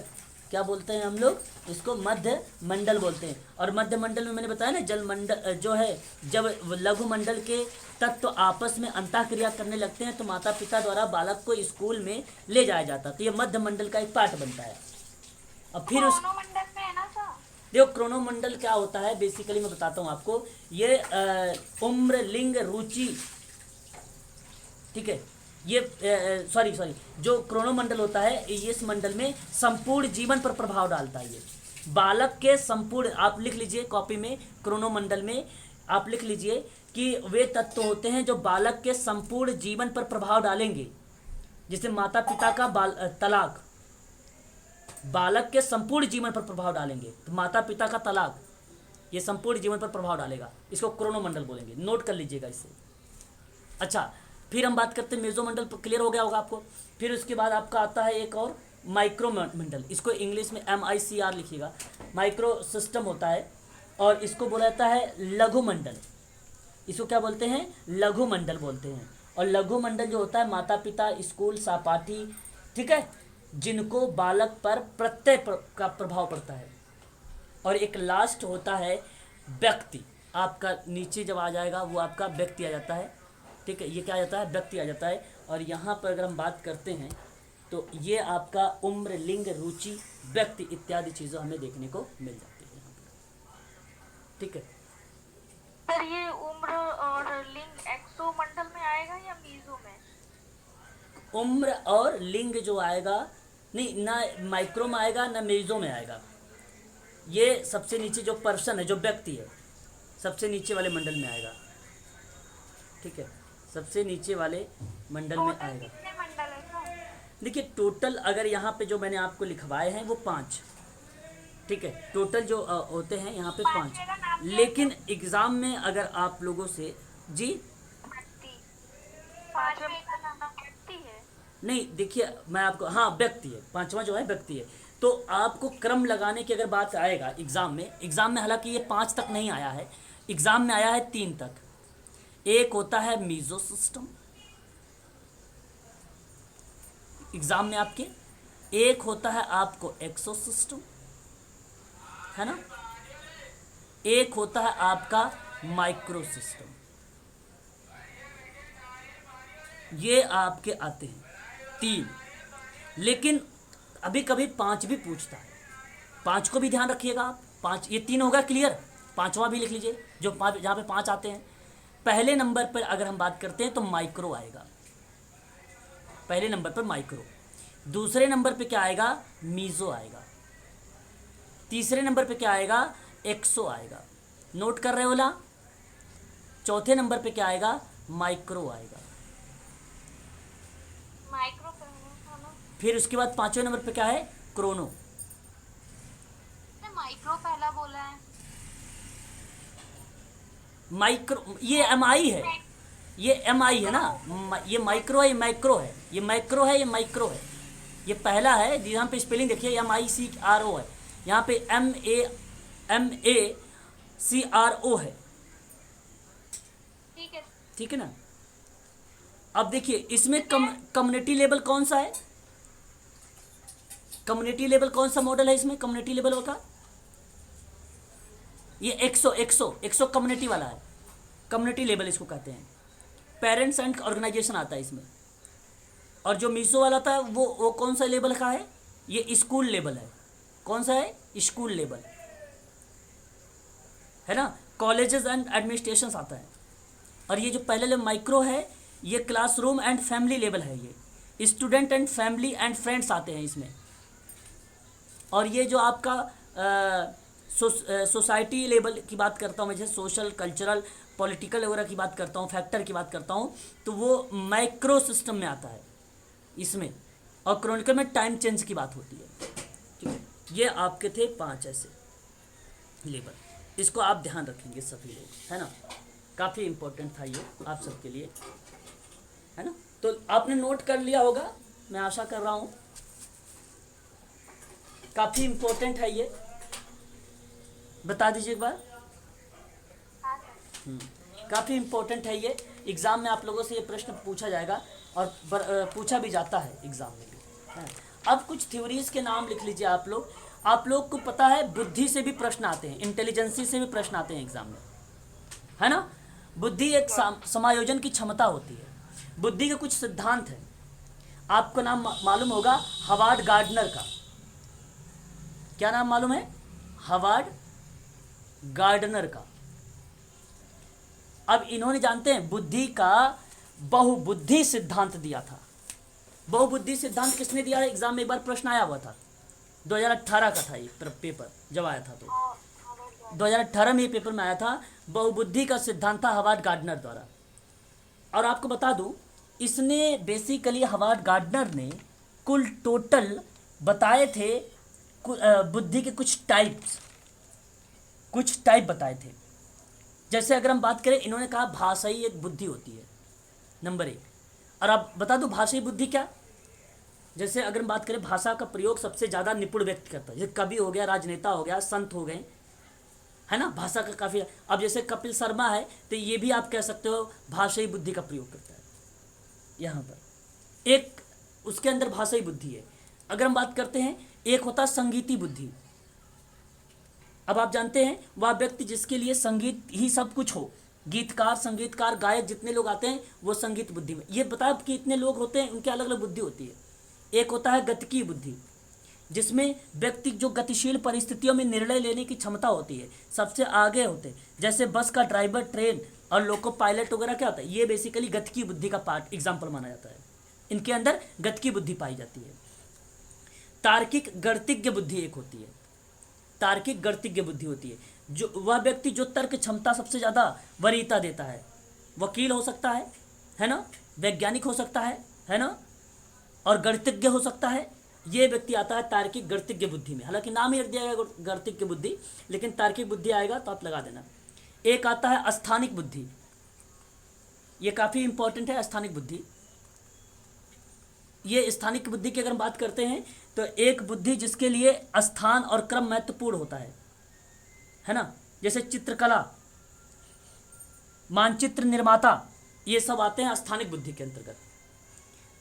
Speaker 1: क्या बोलते हैं हम लोग इसको, मध्य मंडल बोलते हैं। और मध्य मंडल में मैंने बताया ना, जल मंडल जो है, जब लघु मंडल के तत्व आपस में अंतःक्रिया करने लगते हैं तो माता पिता द्वारा बालक को स्कूल में ले जाया जाता है, तो ये मध्य मंडल का एक पार्ट बनता है। और फिर उस
Speaker 3: क्रोनोमंडल में है ना सर,
Speaker 1: देखो क्रोनोमंडल क्या होता है, बेसिकली मैं बताता हूँ आपको। ये उम्र, लिंग, रुचि, ठीक है, ये सॉरी जो क्रोनोमंडल होता है, इस मंडल में संपूर्ण जीवन पर प्रभाव डालता है। ये बालक के संपूर्ण, आप लिख लीजिए कॉपी में, क्रोनोमंडल में आप लिख लीजिए कि वे तत्व होते हैं जो बालक के संपूर्ण जीवन पर प्रभाव डालेंगे। जैसे माता पिता का तलाक बालक के संपूर्ण जीवन पर प्रभाव डालेंगे, तो माता पिता का तलाक ये संपूर्ण जीवन पर प्रभाव डालेगा, इसको क्रोनोमंडल बोलेंगे, नोट कर लीजिएगा इसे। अच्छा, फिर हम बात करते हैं मेजोमंडल, क्लियर हो गया होगा आपको। फिर उसके बाद आपका आता है एक और माइक्रो मंडल, इसको इंग्लिश में MICR लिखिएगा, माइक्रो सिस्टम होता है, और इसको बोला जाता है लघु मंडल। इसको क्या बोलते हैं, लघु मंडल बोलते हैं। और लघु मंडल जो होता है, माता पिता, स्कूल, सहपाठी, ठीक है, जिनको बालक पर प्रत्यय का प्रभाव पड़ता है। और एक लास्ट होता है व्यक्ति, आपका नीचे जब आ जाएगा वो आपका व्यक्ति आ जाता है, ठीक है, ये क्या आ जाता है, व्यक्ति आ जाता है। और यहाँ पर अगर हम बात करते हैं तो ये आपका उम्र, लिंग, रुचि, व्यक्ति इत्यादि चीज़ें हमें देखने को मिल जाती है यहाँ पर, ठीक है।
Speaker 3: सर ये उम्र और लिंग एक्सोमंडल में आएगा या मीजो में?
Speaker 1: उम्र और लिंग जो आएगा, नहीं ना माइक्रो में आएगा ना मेजो में आएगा, ये सबसे नीचे जो पर्सन है, जो व्यक्ति है, सबसे नीचे वाले मंडल में आएगा, ठीक है, सबसे नीचे वाले मंडल में आएगा।
Speaker 3: कितने मंडल है सर?
Speaker 1: देखिए टोटल अगर यहाँ पे जो मैंने आपको लिखवाए हैं वो 5, ठीक है, टोटल जो होते हैं यहाँ पे 5,
Speaker 3: पांचवे का नाम क्या है?
Speaker 1: लेकिन एग्ज़ाम में अगर आप लोगों से जी
Speaker 3: व्यक्ति। पांचवे का नाम व्यक्ति है।
Speaker 1: नहीं, देखिए मैं आपको, हाँ व्यक्ति है, 5वां जो है व्यक्ति है। तो आपको क्रम लगाने की अगर बात आएगा एग्ज़ाम में हालांकि ये 5 तक नहीं आया है, एग्ज़ाम में आया है 3 तक। एक होता है मीजो सिस्टम, एग्ज़ाम में आपके, एक होता है आपको एक्सो सिस्टम, है ना, एक होता है आपका माइक्रो सिस्टम। ये आपके आते हैं 3, लेकिन अभी कभी 5 भी पूछता है, 5 को भी ध्यान रखिएगा आप। 5, ये 3 होगा क्लियर, 5वां भी लिख लीजिए जो 5, जहाँ पे 5 आते हैं। पहले नंबर पर अगर हम बात करते हैं तो माइक्रो आएगा, पहले नंबर पर माइक्रो। दूसरे नंबर पे क्या आएगा? मीजो आएगा। तीसरे नंबर पे क्या आएगा? एक्सो आएगा। नोट कर रहे हो ना? चौथे नंबर पे क्या आएगा? माइक्रो आएगा।
Speaker 4: माइक्रो क्रोनो,
Speaker 1: फिर उसके बाद 5वें नंबर पे क्या है? क्रोनो।
Speaker 3: माइक्रो पहला बोला है।
Speaker 1: माइक्रो ये MI है, ये MI है ना, ये माइक्रो है, ये माइक्रो है, ये माइक्रो है, ये माइक्रो है। ये पहला है, यहाँ पे स्पेलिंग देखिए MICRO है, यहाँ पे MACRO है,
Speaker 3: ठीक है।
Speaker 1: ठीक है ना। अब देखिए इसमें कम्युनिटी लेवल कौन सा है? कम्युनिटी लेवल कौन सा मॉडल है इसमें कम्युनिटी लेवल का? ये एक्सो कम्युनिटी वाला है, कम्युनिटी लेवल इसको कहते हैं। पेरेंट्स एंड ऑर्गेनाइजेशन आता है इसमें। और जो मीसो वाला था वो कौन सा लेवल का है? ये स्कूल लेवल है। कौन सा है? स्कूल लेवल है ना। कॉलेजेस एंड एडमिनिस्ट्रेशन आता है। और ये जो पहले लेवल माइक्रो है, ये क्लासरूम एंड फैमिली लेवल है। ये student and family and friends आते हैं इसमें। और ये जो आपका सोसाइटी लेवल की बात करता हूँ मैं, जैसे सोशल, कल्चरल, पॉलिटिकल वगैरह की बात करता हूँ, फैक्टर की बात करता हूँ, तो वो माइक्रो सिस्टम में आता है इसमें। और क्रॉनिकल में टाइम चेंज की बात होती है, ठीक है। ये आपके थे 5 ऐसे लेवल, इसको आप ध्यान रखेंगे सभी लोग, है ना। काफ़ी इम्पोर्टेंट था ये आप सबके लिए, है ना। तो आपने नोट कर लिया होगा, मैं आशा कर रहा हूँ। काफ़ी इम्पोर्टेंट है ये, बता दीजिए एक बार। काफ़ी इम्पोर्टेंट है ये। एग्ज़ाम में आप लोगों से ये प्रश्न पूछा जाएगा और पूछा भी जाता है एग्ज़ाम में भी, है। अब कुछ थ्योरीज के नाम लिख लीजिए आप लोग। आप लोग को पता है बुद्धि से भी प्रश्न आते हैं, इंटेलिजेंसी से भी प्रश्न आते हैं एग्ज़ाम में, है ना। बुद्धि एक समायोजन की क्षमता होती है। बुद्धि के कुछ सिद्धांत हैं। आपको नाम मालूम होगा हवार्ड गार्डनर का। क्या नाम मालूम है? हवार्ड गार्डनर का। अब इन्होंने, जानते हैं, बुद्धि का बहुबुद्धि सिद्धांत दिया था। बहुबुद्धि सिद्धांत किसने दिया है? एग्जाम में एक बार प्रश्न आया हुआ था, 2018 का था ये पेपर जब आया था, तो 2018 में ये पेपर में आया था। बहुबुद्धि का सिद्धांत था हवार्ड गार्डनर द्वारा। और आपको बता दूं, इसने बेसिकली, हवार्ड गार्डनर ने कुल टोटल बताए थे बुद्धि के कुछ टाइप बताए थे। जैसे अगर हम बात करें, इन्होंने कहा भाषाई एक बुद्धि होती है, नंबर 1। और अब बता दूं भाषाई बुद्धि क्या? जैसे अगर हम बात करें, भाषा का प्रयोग सबसे ज़्यादा निपुण व्यक्ति करता है। जैसे कवि हो गया, राजनेता हो गया, संत हो गए, है ना। भाषा का काफ़ी, अब जैसे कपिल शर्मा है, तो ये भी आप कह सकते हो भाषाई बुद्धि का प्रयोग करता है। यहाँ पर एक उसके अंदर भाषाई बुद्धि है। अगर हम बात करते हैं, एक होता है संगीती बुद्धि। अब आप जानते हैं, वह व्यक्ति जिसके लिए संगीत ही सब कुछ हो, गीतकार, संगीतकार, गायक, जितने लोग आते हैं वो संगीत बुद्धि में। ये बताया कि इतने लोग होते हैं, उनकी अलग अलग बुद्धि होती है। एक होता है गतिकी बुद्धि, जिसमें व्यक्ति जो गतिशील परिस्थितियों में निर्णय लेने की क्षमता होती है, सबसे आगे होते हैं। जैसे बस का ड्राइवर, ट्रेन और लोको पायलट वगैरह क्या होता है, ये बेसिकली गतिकी बुद्धि का पार्ट, एग्जाम्पल माना जाता है। इनके अंदर गतिकी बुद्धि पाई जाती है। तार्किक गणितज्ञ बुद्धि एक होती है, तार्किक गणितज्ञ बुद्धि होती है, जो वह व्यक्ति जो तर्क क्षमता सबसे ज़्यादा वरीयता देता है। वकील हो सकता है ना, वैज्ञानिक हो सकता है ना, और गणितज्ञ हो सकता है। ये व्यक्ति आता है तार्किक गणितज्ञ बुद्धि में, हालांकि नाम ही रख दिया गया गणितज्ञ बुद्धि, लेकिन तार्किक बुद्धि आएगा तो आप लगा देना। एक आता है अस्थानिक बुद्धि, ये काफ़ी इंपॉर्टेंट है अस्थानिक बुद्धि। ये स्थानिक बुद्धि की अगर हम बात करते हैं तो एक बुद्धि जिसके लिए स्थान और क्रम महत्वपूर्ण होता है ना, जैसे चित्रकला, मानचित्र निर्माता, ये सब आते हैं स्थानिक बुद्धि के अंतर्गत।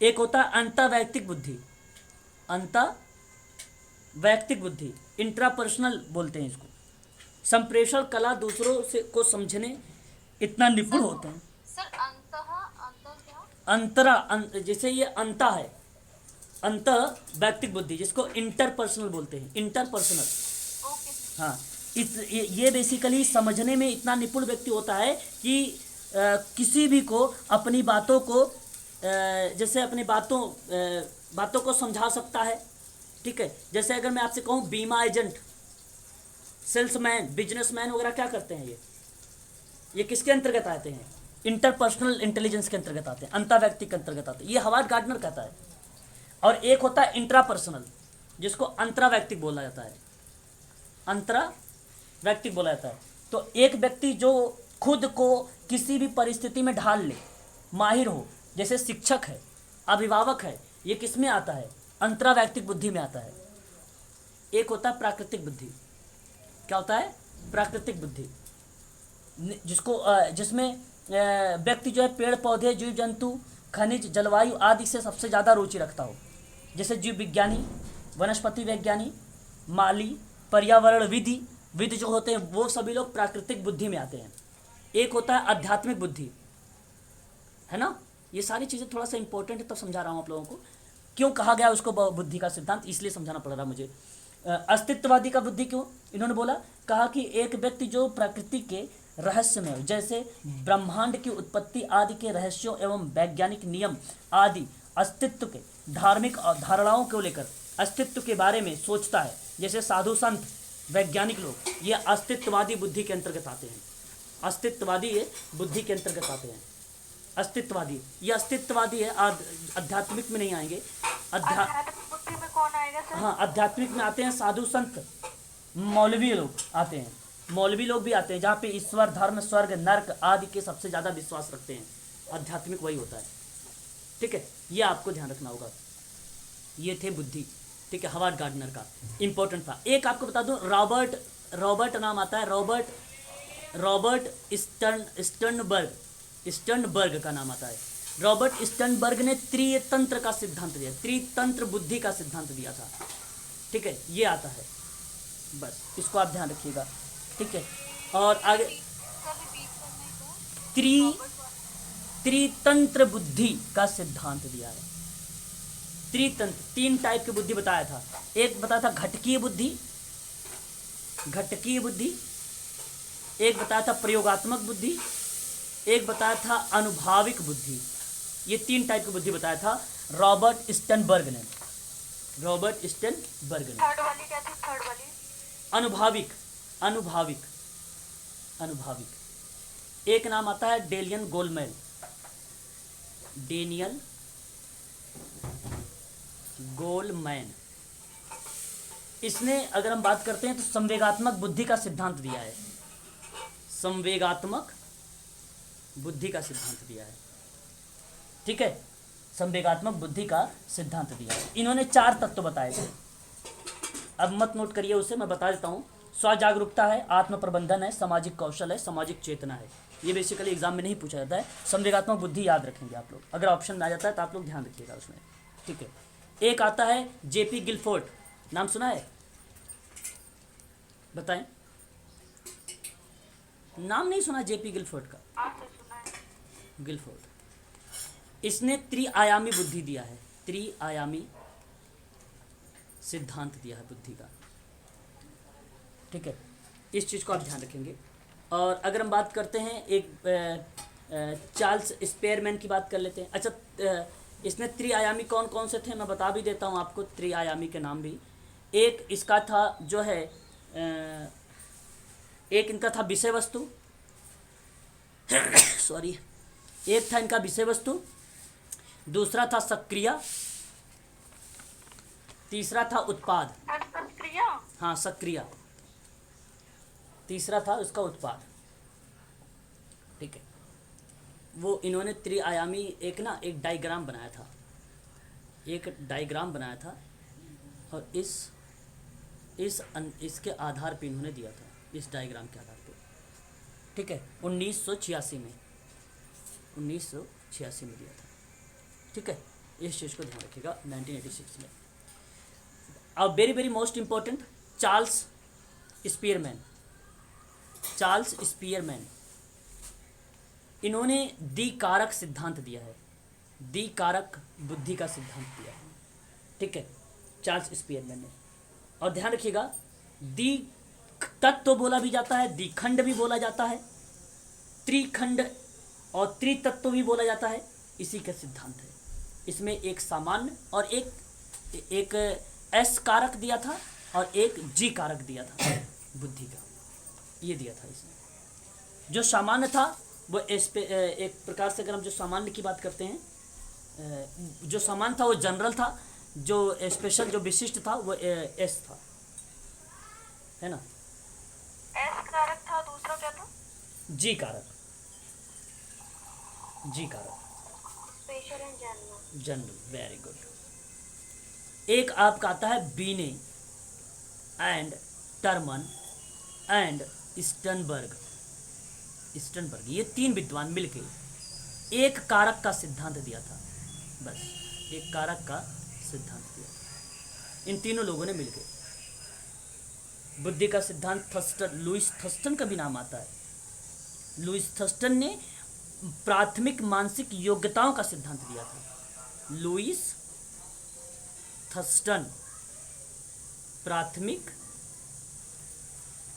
Speaker 1: एक होता है अंतर्वैयक्तिक बुद्धि, अंतर्वैयक्तिक बुद्धि इंट्रापर्सनल बोलते हैं इसको। संप्रेषण कला, दूसरों से को समझने इतना निपुण होते हैं।
Speaker 4: सर अंतर क्या?
Speaker 1: जैसे ये अंता है, अंत वैयक्तिक बुद्धि, जिसको इंटरपर्सनल बोलते हैं, इंटरपर्सनल।
Speaker 4: ओके।
Speaker 1: हाँ, ये बेसिकली समझने में इतना निपुण व्यक्ति होता है कि किसी भी को अपनी बातों को जैसे अपनी बातों को समझा सकता है। ठीक है, जैसे अगर मैं आपसे कहूँ बीमा एजेंट, सेल्समैन, बिजनेसमैन वगैरह क्या करते हैं, ये किसके अंतर्गत आते हैं? इंटरपर्सनल इंटेलिजेंस के अंतर्गत आते हैं, अंतर्वैयक्तिक के अंतर्गत आते हैं। ये हवार्ड गार्डनर कहता है। और एक होता है इंट्रापर्सनल, जिसको अंतरावैयक्तिक बोला जाता है, अंतरावैयक्तिक बोला जाता है। तो एक व्यक्ति जो खुद को किसी भी परिस्थिति में ढाल ले, माहिर हो, जैसे शिक्षक है, अभिभावक है, ये किस में आता है? अंतरावैयक्तिक बुद्धि में आता है। एक होता है प्राकृतिक बुद्धि। क्या होता है? प्राकृतिक बुद्धि, जिसमें व्यक्ति जो है पेड़ पौधे, जीव जंतु, खनिज, जलवायु आदि से सबसे ज़्यादा रुचि रखता हो, जैसे जीव विज्ञानी, वनस्पति वैज्ञानी, माली, पर्यावरण विद जो होते हैं वो सभी लोग प्राकृतिक बुद्धि में आते हैं। एक होता है आध्यात्मिक बुद्धि, है ना। ये सारी चीज़ें थोड़ा सा इंपॉर्टेंट है, तब समझा रहा हूँ आप लोगों को। क्यों कहा गया उसको बुद्धि का सिद्धांत, इसलिए समझाना पड़ रहा मुझे। अस्तित्ववादी का बुद्धि क्यों इन्होंने बोला? कहा कि एक व्यक्ति जो प्रकृति के रहस्य में, जैसे ब्रह्मांड की उत्पत्ति आदि के रहस्यों एवं वैज्ञानिक नियम आदि, अस्तित्व के धार्मिक धारणाओं को लेकर अस्तित्व के बारे में सोचता है, जैसे साधु संत, वैज्ञानिक लोग, ये अस्तित्ववादी बुद्धि के अंतर्गत आते हैं। अस्तित्ववादी ये बुद्धि के अंतर्गत आते हैं। अस्तित्ववादी, ये अस्तित्ववादी है, आध्यात्मिक में नहीं आएंगे।
Speaker 3: आध्यात्मिक बुद्धि में कौन आएगा सर?
Speaker 1: हाँ, आध्यात्मिक में आते हैं साधु संत, मौलवी लोग आते हैं, मौलवी लोग भी आते हैं, जहाँ पे ईश्वर, धर्म, स्वर्ग, नर्क आदि के सबसे ज़्यादा विश्वास रखते हैं। आध्यात्मिक वही होता है। ठीक है, ये आपको ध्यान रखना होगा। ये थे बुद्धि। ठीक है, हवार्ड गार्डनर का इंपॉर्टेंट था। एक आपको बता दूं, रॉबर्ट नाम आता है, रॉबर्ट स्टर्नबर्ग का नाम आता है। रॉबर्ट स्टर्नबर्ग ने त्रितंत्र का सिद्धांत दिया, त्रितंत्र बुद्धि का सिद्धांत दिया था। ठीक है, ये आता है, बस इसको आप ध्यान रखिएगा। ठीक है, और आगे त्रितंत्र बुद्धि का सिद्धांत दिया है। त्रितंत्र, 3 टाइप की बुद्धि बताया था। एक बताया था घटकीय बुद्धि, एक बताया था प्रयोगात्मक बुद्धि, एक बताया था अनुभाविक बुद्धि। ये 3 टाइप की बुद्धि बताया था रॉबर्ट स्टर्नबर्ग ने।
Speaker 3: थर्ड वाली क्या थी? थर्ड वाली
Speaker 1: अनुभाविक। एक नाम आता है डेनियल गोलमैन। इसने, अगर हम बात करते हैं तो संवेगात्मक बुद्धि का सिद्धांत दिया है। संवेगात्मक बुद्धि का सिद्धांत दिया है। ठीक है, संवेगात्मक बुद्धि का सिद्धांत दिया है। इन्होंने 4 तत्व बताए थे। अब मत नोट करिए उसे, मैं बता देता हूँ। स्वजागरूकता है, आत्म प्रबंधन है, सामाजिक कौशल है, सामाजिक चेतना है। ये बेसिकली एग्जाम में नहीं पूछा जाता है। संवेगात्मक बुद्धि याद रखेंगे आप लोग, अगर ऑप्शन में आ जाता है तो आप लोग ध्यान रखिएगा उसमें। ठीक है, एक आता है जेपी गिलफोर्ड, नाम सुना है? बताएं, नाम नहीं सुना जेपी गिलफोर्ड का?
Speaker 3: आपने सुना है?
Speaker 1: गिलफोर्ड, इसने त्रिआयामी बुद्धि दिया है, त्रिआयामी सिद्धांत दिया है बुद्धि का। ठीक है, इस चीज़ को आप ध्यान रखेंगे। और अगर हम बात करते हैं एक चार्ल्स स्पेयरमैन की बात कर लेते हैं। अच्छा, इसमें त्रिआयामी कौन कौन से थे मैं बता भी देता हूँ आपको, त्रिआयामी के नाम भी। एक इसका था जो है एक इनका था विषय वस्तु सॉरी, एक था इनका विषय वस्तु, दूसरा था सक्रिया, तीसरा था उत्पाद,
Speaker 3: क्रिया।
Speaker 1: हाँ सक्रिया, तीसरा था उसका उत्पाद। ठीक है, वो इन्होंने त्रिआयामी एक डायग्राम बनाया था, और इसके आधार पे इन्होंने दिया था, इस डायग्राम के आधार पे। ठीक है, 1986 में दिया था। ठीक है, इस चीज़ को ध्यान रखिएगा 1986 में। अब very very most important, Charles Spearman, इन्होंने द्विकारक सिद्धांत दिया है, द्विकारक बुद्धि का सिद्धांत दिया है। ठीक है, चार्ल्स स्पीयरमैन ने। और ध्यान रखिएगा, द्वि तत्व बोला भी जाता है, द्विखंड भी बोला जाता है, त्रिखंड और त्रितत्व भी बोला जाता है, इसी का सिद्धांत है। इसमें एक सामान्य और एक एस कारक दिया था और एक जी कारक दिया था बुद्धि का, ये दिया था इसमें। जो सामान्य था वो एक प्रकार से, अगर हम जो सामान्य की बात करते हैं, जो सामान्य था वो जनरल था, जो स्पेशल जो विशिष्ट था वो एस था, है ना।
Speaker 3: एस कारक था, दूसरा क्या था?
Speaker 1: जी कारक,
Speaker 4: special and
Speaker 1: general, very good. एक आपका आता है बीने एंड टर्मन एंड स्टनबर्ग, ये 3 विद्वान मिलके एक कारक का सिद्धांत दिया था, बस एक कारक का सिद्धांत दिया था। इन तीनों लोगों ने मिलकर बुद्धि का सिद्धांत, लुईस थर्स्टन का भी नाम आता है। लुईस थर्स्टन ने प्राथमिक मानसिक योग्यताओं का सिद्धांत दिया था। लुईस थर्स्टन, प्राथमिक,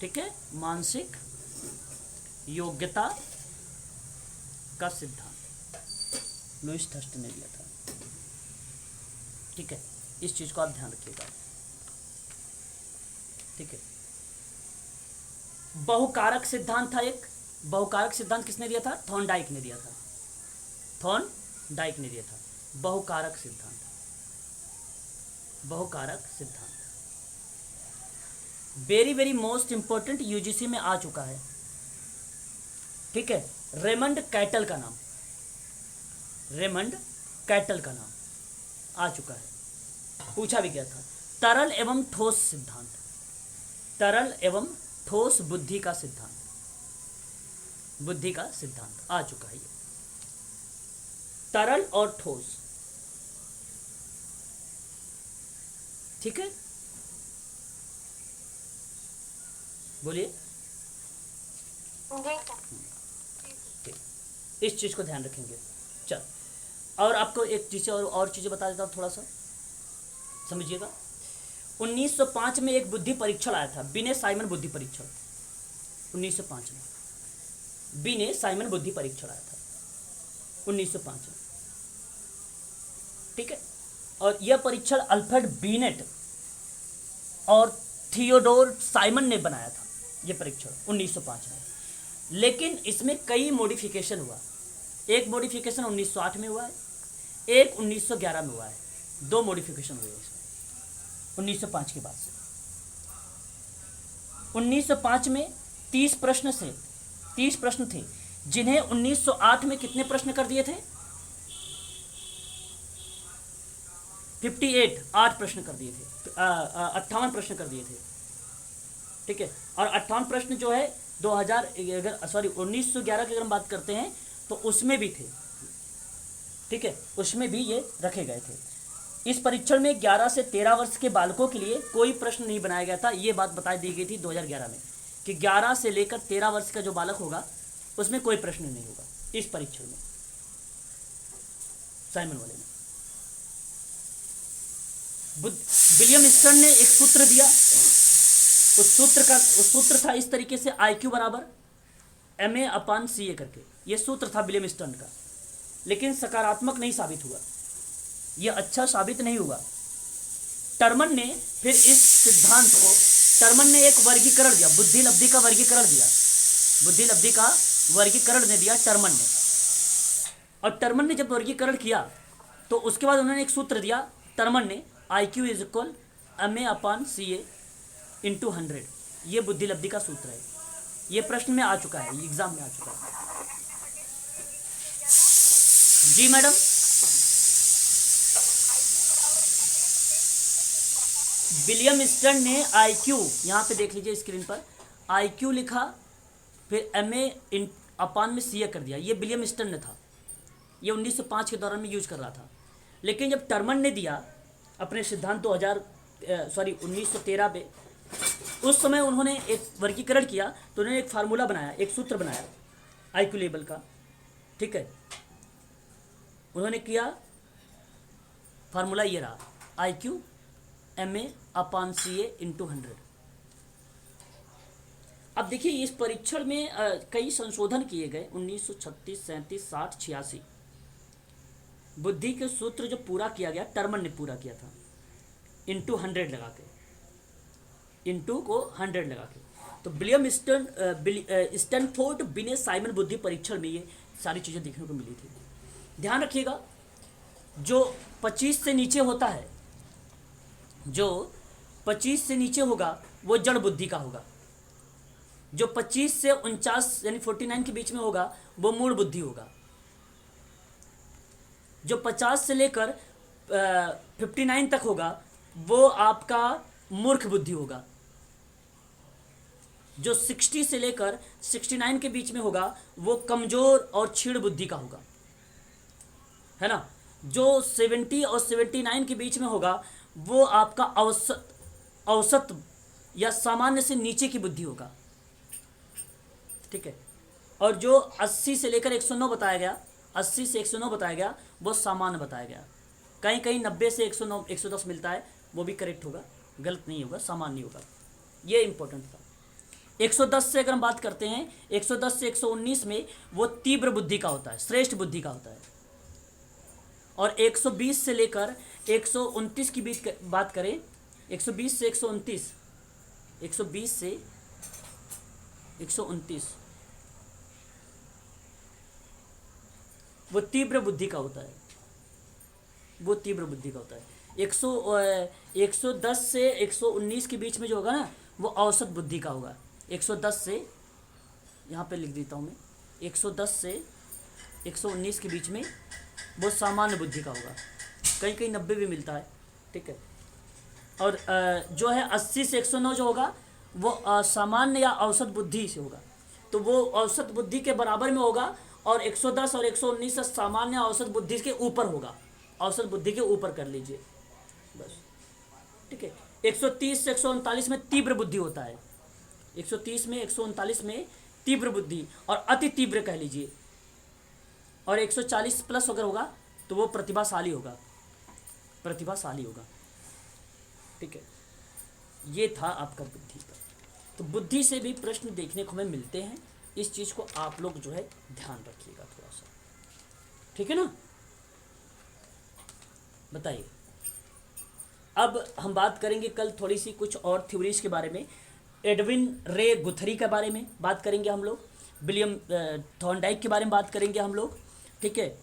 Speaker 1: ठीक है, मानसिक योग्यता का सिद्धांत लुईस थर्स्टन ने दिया था। ठीक है, इस चीज को आप ध्यान रखिएगा। ठीक है, बहुकारक सिद्धांत था एक, बहुकारक सिद्धांत किसने दिया था? थॉर्नडाइक ने दिया था, बहुकारक सिद्धांत very very most important, UGC में आ चुका है। ठीक है, रेमंड कैटल का नाम आ चुका है, पूछा भी गया था। तरल एवं ठोस सिद्धांत, तरल एवं ठोस बुद्धि का सिद्धांत आ चुका है। ये तरल और ठोस, ठीक है, बोलिए। इस चीज को ध्यान रखेंगे। चल, और आपको एक चीज़ और चीज़ें बता देता हूँ, थोड़ा सा समझिएगा। 1905 में एक बुद्धि परीक्षण आया था, बिने साइमन बुद्धि परीक्षण। 1905 में बिने साइमन बुद्धि परीक्षण आया था 1905 में। ठीक है, और यह परीक्षण अल्फ्रेड बीनेट और थियोडोर साइमन ने बनाया था, यह परीक्षण 1905 में। लेकिन इसमें कई मॉडिफिकेशन हुआ। एक मॉडिफिकेशन 1908 में हुआ है, एक 1911 में हुआ है, 2 मॉडिफिकेशन हुए इसमें 1905 के बाद से। 1905 में 30 प्रश्न थे, जिन्हें 1908 में कितने प्रश्न कर दिए थे? 8 प्रश्न कर दिए थे, 58 प्रश्न कर दिए थे। ठीक है, और 58 प्रश्न जो है 1911 की अगर हम बात करते हैं तो उसमें भी थे। ठीक है, उसमें भी ये रखे गए थे। इस परीक्षण में 11 से 13 वर्ष के बालकों के लिए कोई प्रश्न नहीं बनाया गया था। ये बात बता दी गई थी 2011 में कि 11 से लेकर 13 वर्ष का जो बालक होगा उसमें कोई प्रश्न नहीं होगा इस परीक्षण में, साइमन वाले में। विलियम स्टर्न ने एक सूत्र दिया, उस सूत्र था इस तरीके से, IQ बराबर MA/CA करके। ये सूत्र था विलियम स्टर्न का, लेकिन सकारात्मक नहीं साबित हुआ, यह अच्छा साबित नहीं हुआ। टर्मन ने फिर इस सिद्धांत को, टर्मन ने एक वर्गीकरण दिया, बुद्धि लब्धि का वर्गीकरण ने दिया टर्मन ने। और टर्मन ने जब वर्गीकरण किया तो उसके बाद उन्होंने एक सूत्र दिया टर्मन ने, IQ is equal MA/CA into 100। ये बुद्धि लब्धि का सूत्र है। ये प्रश्न में आ चुका है, एग्जाम में आ चुका है। जी मैडम, विलियम स्टर्न ने IQ, यहाँ पे देख लीजिए स्क्रीन पर, IQ लिखा, फिर MA/CA कर दिया। ये विलियम स्टर्न ने था, ये 1905 के दौरान में यूज कर रहा था। लेकिन जब टर्मन ने दिया अपने सिद्धांत 1913 पे, उस समय उन्होंने एक वर्गीकरण किया, तो उन्होंने एक फार्मूला बनाया, एक सूत्र बनाया IQ लेवल का। ठीक है, उन्होंने किया फार्मूला ये रहा, IQ MA/CA इंटू 100। अब देखिए इस परीक्षण में कई संशोधन किए गए 1936, 37, 60, 86। बुद्धि के सूत्र जो पूरा किया गया, टर्मन ने पूरा किया था इंटू 100 लगा के, इंटू को 100 लगा के। तो विलियम स्टैनफोर्ड बिने साइमन बुद्धि परीक्षण में ये सारी चीज़ें देखने को मिली थी। ध्यान रखिएगा, जो 25 से नीचे होता है, जो 25 से नीचे होगा वो जड़ बुद्धि का होगा। जो 25 से 49 यानी 49 के बीच में होगा वो मूल बुद्धि होगा। जो 50 से लेकर 59 तक होगा वो आपका मूर्ख बुद्धि होगा। जो 60 से लेकर 69 के बीच में होगा वो कमजोर और क्षीण बुद्धि का होगा, है ना। जो 70 और 79 के बीच में होगा वो आपका औसत या सामान्य से नीचे की बुद्धि होगा। ठीक है, और जो 80 से लेकर 109 बताया गया, 80 से 109 बताया गया वो सामान्य बताया गया। कहीं कहीं 90 से 109 110 मिलता है, वो भी करेक्ट होगा, गलत नहीं होगा, सामान्य होगा। ये इंपॉर्टेंट था। 110 से अगर हम बात करते हैं, 110 से 119 में वो तीव्र बुद्धि का होता है, श्रेष्ठ बुद्धि का होता है। और 120 से लेकर 129 की बीच बात करें, 120 से 129, 120 से 129 वो तीव्र बुद्धि का होता है, वो तीव्र बुद्धि का होता है। 110 से 119 के बीच में जो होगा ना वो औसत बुद्धि का होगा। 110 से, यहाँ पे लिख देता हूँ मैं, 110 से 119 के बीच में वो सामान्य बुद्धि का होगा। कहीं कहीं 90 भी मिलता है। ठीक है, और जो है 80 से 109 जो होगा वो सामान्य या औसत बुद्धि से होगा, तो वो औसत बुद्धि के बराबर में होगा। और 110 और 119 सामान्य औसत बुद्धि के ऊपर होगा, औसत बुद्धि के ऊपर कर लीजिए बस। ठीक है, 130 से 139 में तीव्र बुद्धि होता है, 130 में 139 में तीव्र बुद्धि और अति तीव्र कह लीजिए। और 140 प्लस अगर होगा तो वो प्रतिभाशाली होगा, प्रतिभाशाली होगा। ठीक है, ये था आपका बुद्धि का। तो बुद्धि से भी प्रश्न देखने को हमें मिलते हैं, इस चीज़ को आप लोग जो है ध्यान रखिएगा थोड़ा सा। ठीक है ना, बताइए। अब हम बात करेंगे कल थोड़ी सी कुछ और थ्योरीज के बारे में। एडविन रे गुथरी के बारे में बात करेंगे हम लोग, विलियम थॉर्नडाइक के बारे में बात करेंगे हम लोग। ठीक है,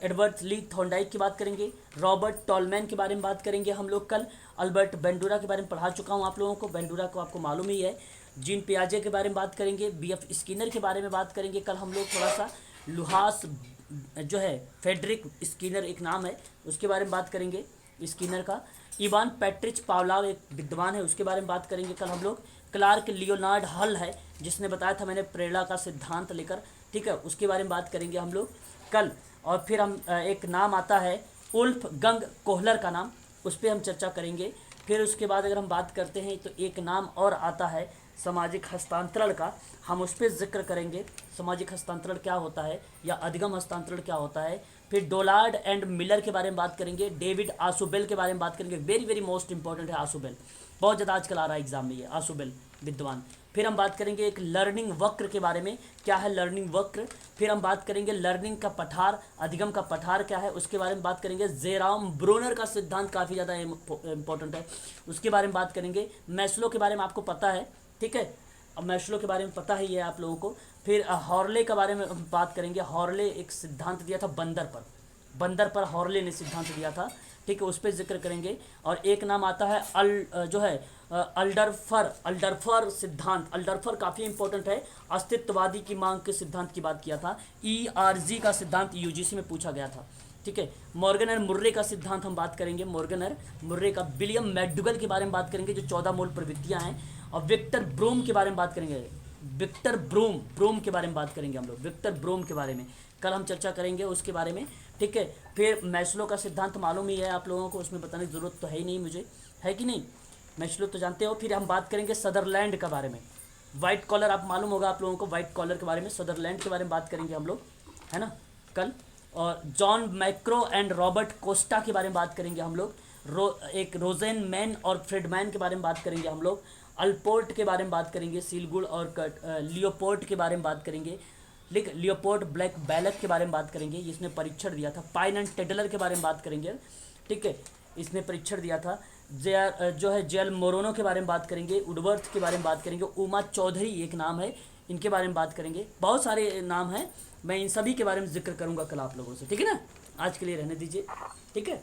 Speaker 1: एडवर्ड ली थॉर्नडाइक की बात करेंगे, रॉबर्ट टॉलमैन के बारे में बात करेंगे हम लोग कल। अल्बर्ट बेंडूरा के बारे में पढ़ा चुका हूँ आप लोगों को, बेंडूरा को आपको मालूम ही है। जीन पियाजे के बारे में बात करेंगे, BF स्किनर के बारे में बात करेंगे कल हम लोग थोड़ा सा। लुहास जो है, फेडरिक स्किनर एक नाम है, उसके बारे में बात करेंगे स्किनर का। इवान पैट्रिच पावलाव एक विद्वान है, उसके बारे में बात करेंगे कल हम लोग। क्लार्क लियोनार्ड हल है जिसने बताया था मैंने प्रेरणा का सिद्धांत लेकर, ठीक है, उसके बारे में बात करेंगे हम लोग कल। और फिर हम एक नाम आता है उल्फ गंग कोहलर का नाम, उस पर हम चर्चा करेंगे। फिर उसके बाद अगर हम बात करते हैं तो एक नाम और आता है सामाजिक हस्तांतरण का, हम उस पर जिक्र करेंगे सामाजिक हस्तांतरण क्या होता है या अधिगम हस्तांतरण क्या होता है। फिर डोलार्ड एंड मिलर के बारे में बात करेंगे, डेविड आशुबेल के बारे में बात करेंगे, वेरी वेरी मोस्ट इंपॉर्टेंट है आशुबेल, बहुत ज़्यादा आजकल आ रहा है एग्जाम में ये आशुबेल विद्वान। फिर हम बात करेंगे एक लर्निंग वक्र के बारे में, क्या है लर्निंग वक्र। फिर हम बात करेंगे लर्निंग का पठार, अधिगम का पठार क्या है उसके बारे में बात करेंगे। जेराम ब्रोनर का सिद्धांत काफ़ी ज़्यादा इंपॉर्टेंट है, उसके बारे में बात करेंगे। मैस्लो के बारे में आपको पता है, ठीक है, अब मैस्लो के बारे में पता ही है आप लोगों को। फिर हॉर्ले के बारे में बात करेंगे, हॉर्ले एक सिद्धांत दिया था बंदर पर, बंदर पर हॉर्ले ने सिद्धांत दिया था, ठीक है, उस पर जिक्र करेंगे। और एक नाम आता है अल्डरफर सिद्धांत। अल्डरफर काफ़ी इंपॉर्टेंट है, अस्तित्ववादी की मांग के सिद्धांत की बात किया था। ERG का सिद्धांत यूजीसी में पूछा गया था, ठीक है। मॉर्गन और मुर्रे का सिद्धांत हम बात करेंगे, मॉर्गन और मुर्रे का। विलियम मैकडुगल के बारे में बात करेंगे, जो 14 मूल प्रवृत्तियां हैं। और विक्टर ब्रूम के बारे में बात करेंगे, विक्टर ब्रूम के बारे में बात करेंगे हम लोग, विक्टर ब्रूम के बारे में कल हम चर्चा करेंगे उसके बारे में, ठीक है। फिर मैस्लो का सिद्धांत मालूम ही है आप लोगों को, उसमें बताने की ज़रूरत तो है ही नहीं मुझे, है कि नहीं, मैस्लो तो जानते हो। फिर हम बात करेंगे सदरलैंड के बारे में, वाइट कॉलर आप मालूम होगा आप लोगों को, वाइट कॉलर के बारे में, सदरलैंड के बारे में बात करेंगे हम लोग, है ना, कल। और John macro and Robert Costa के बारे में बात करेंगे हम लोग। एक रोजेन मैन और फ्रेडमैन के बारे में बात करेंगे हम लोग। अल्पोर्ट के बारे में बात करेंगे, सीलगुड और लियोपोर्ट के बारे में बात करेंगे, लियोपोर्ट ब्लैक बैलक के बारे में बात करेंगे, इसने परीक्षण दिया था। पाइन एंड टेडलर के बारे में बात करेंगे, ठीक है, इसने परीक्षण दिया था। जेल मोरोनो के बारे में बात करेंगे, वुडवर्थ के बारे में बात करेंगे, उमा चौधरी एक नाम है, इनके बारे में बात करेंगे। बहुत सारे नाम हैं, मैं इन सभी के बारे में जिक्र करूंगा कल आप लोगों से, ठीक है ना। आज के लिए रहने दीजिए, ठीक है।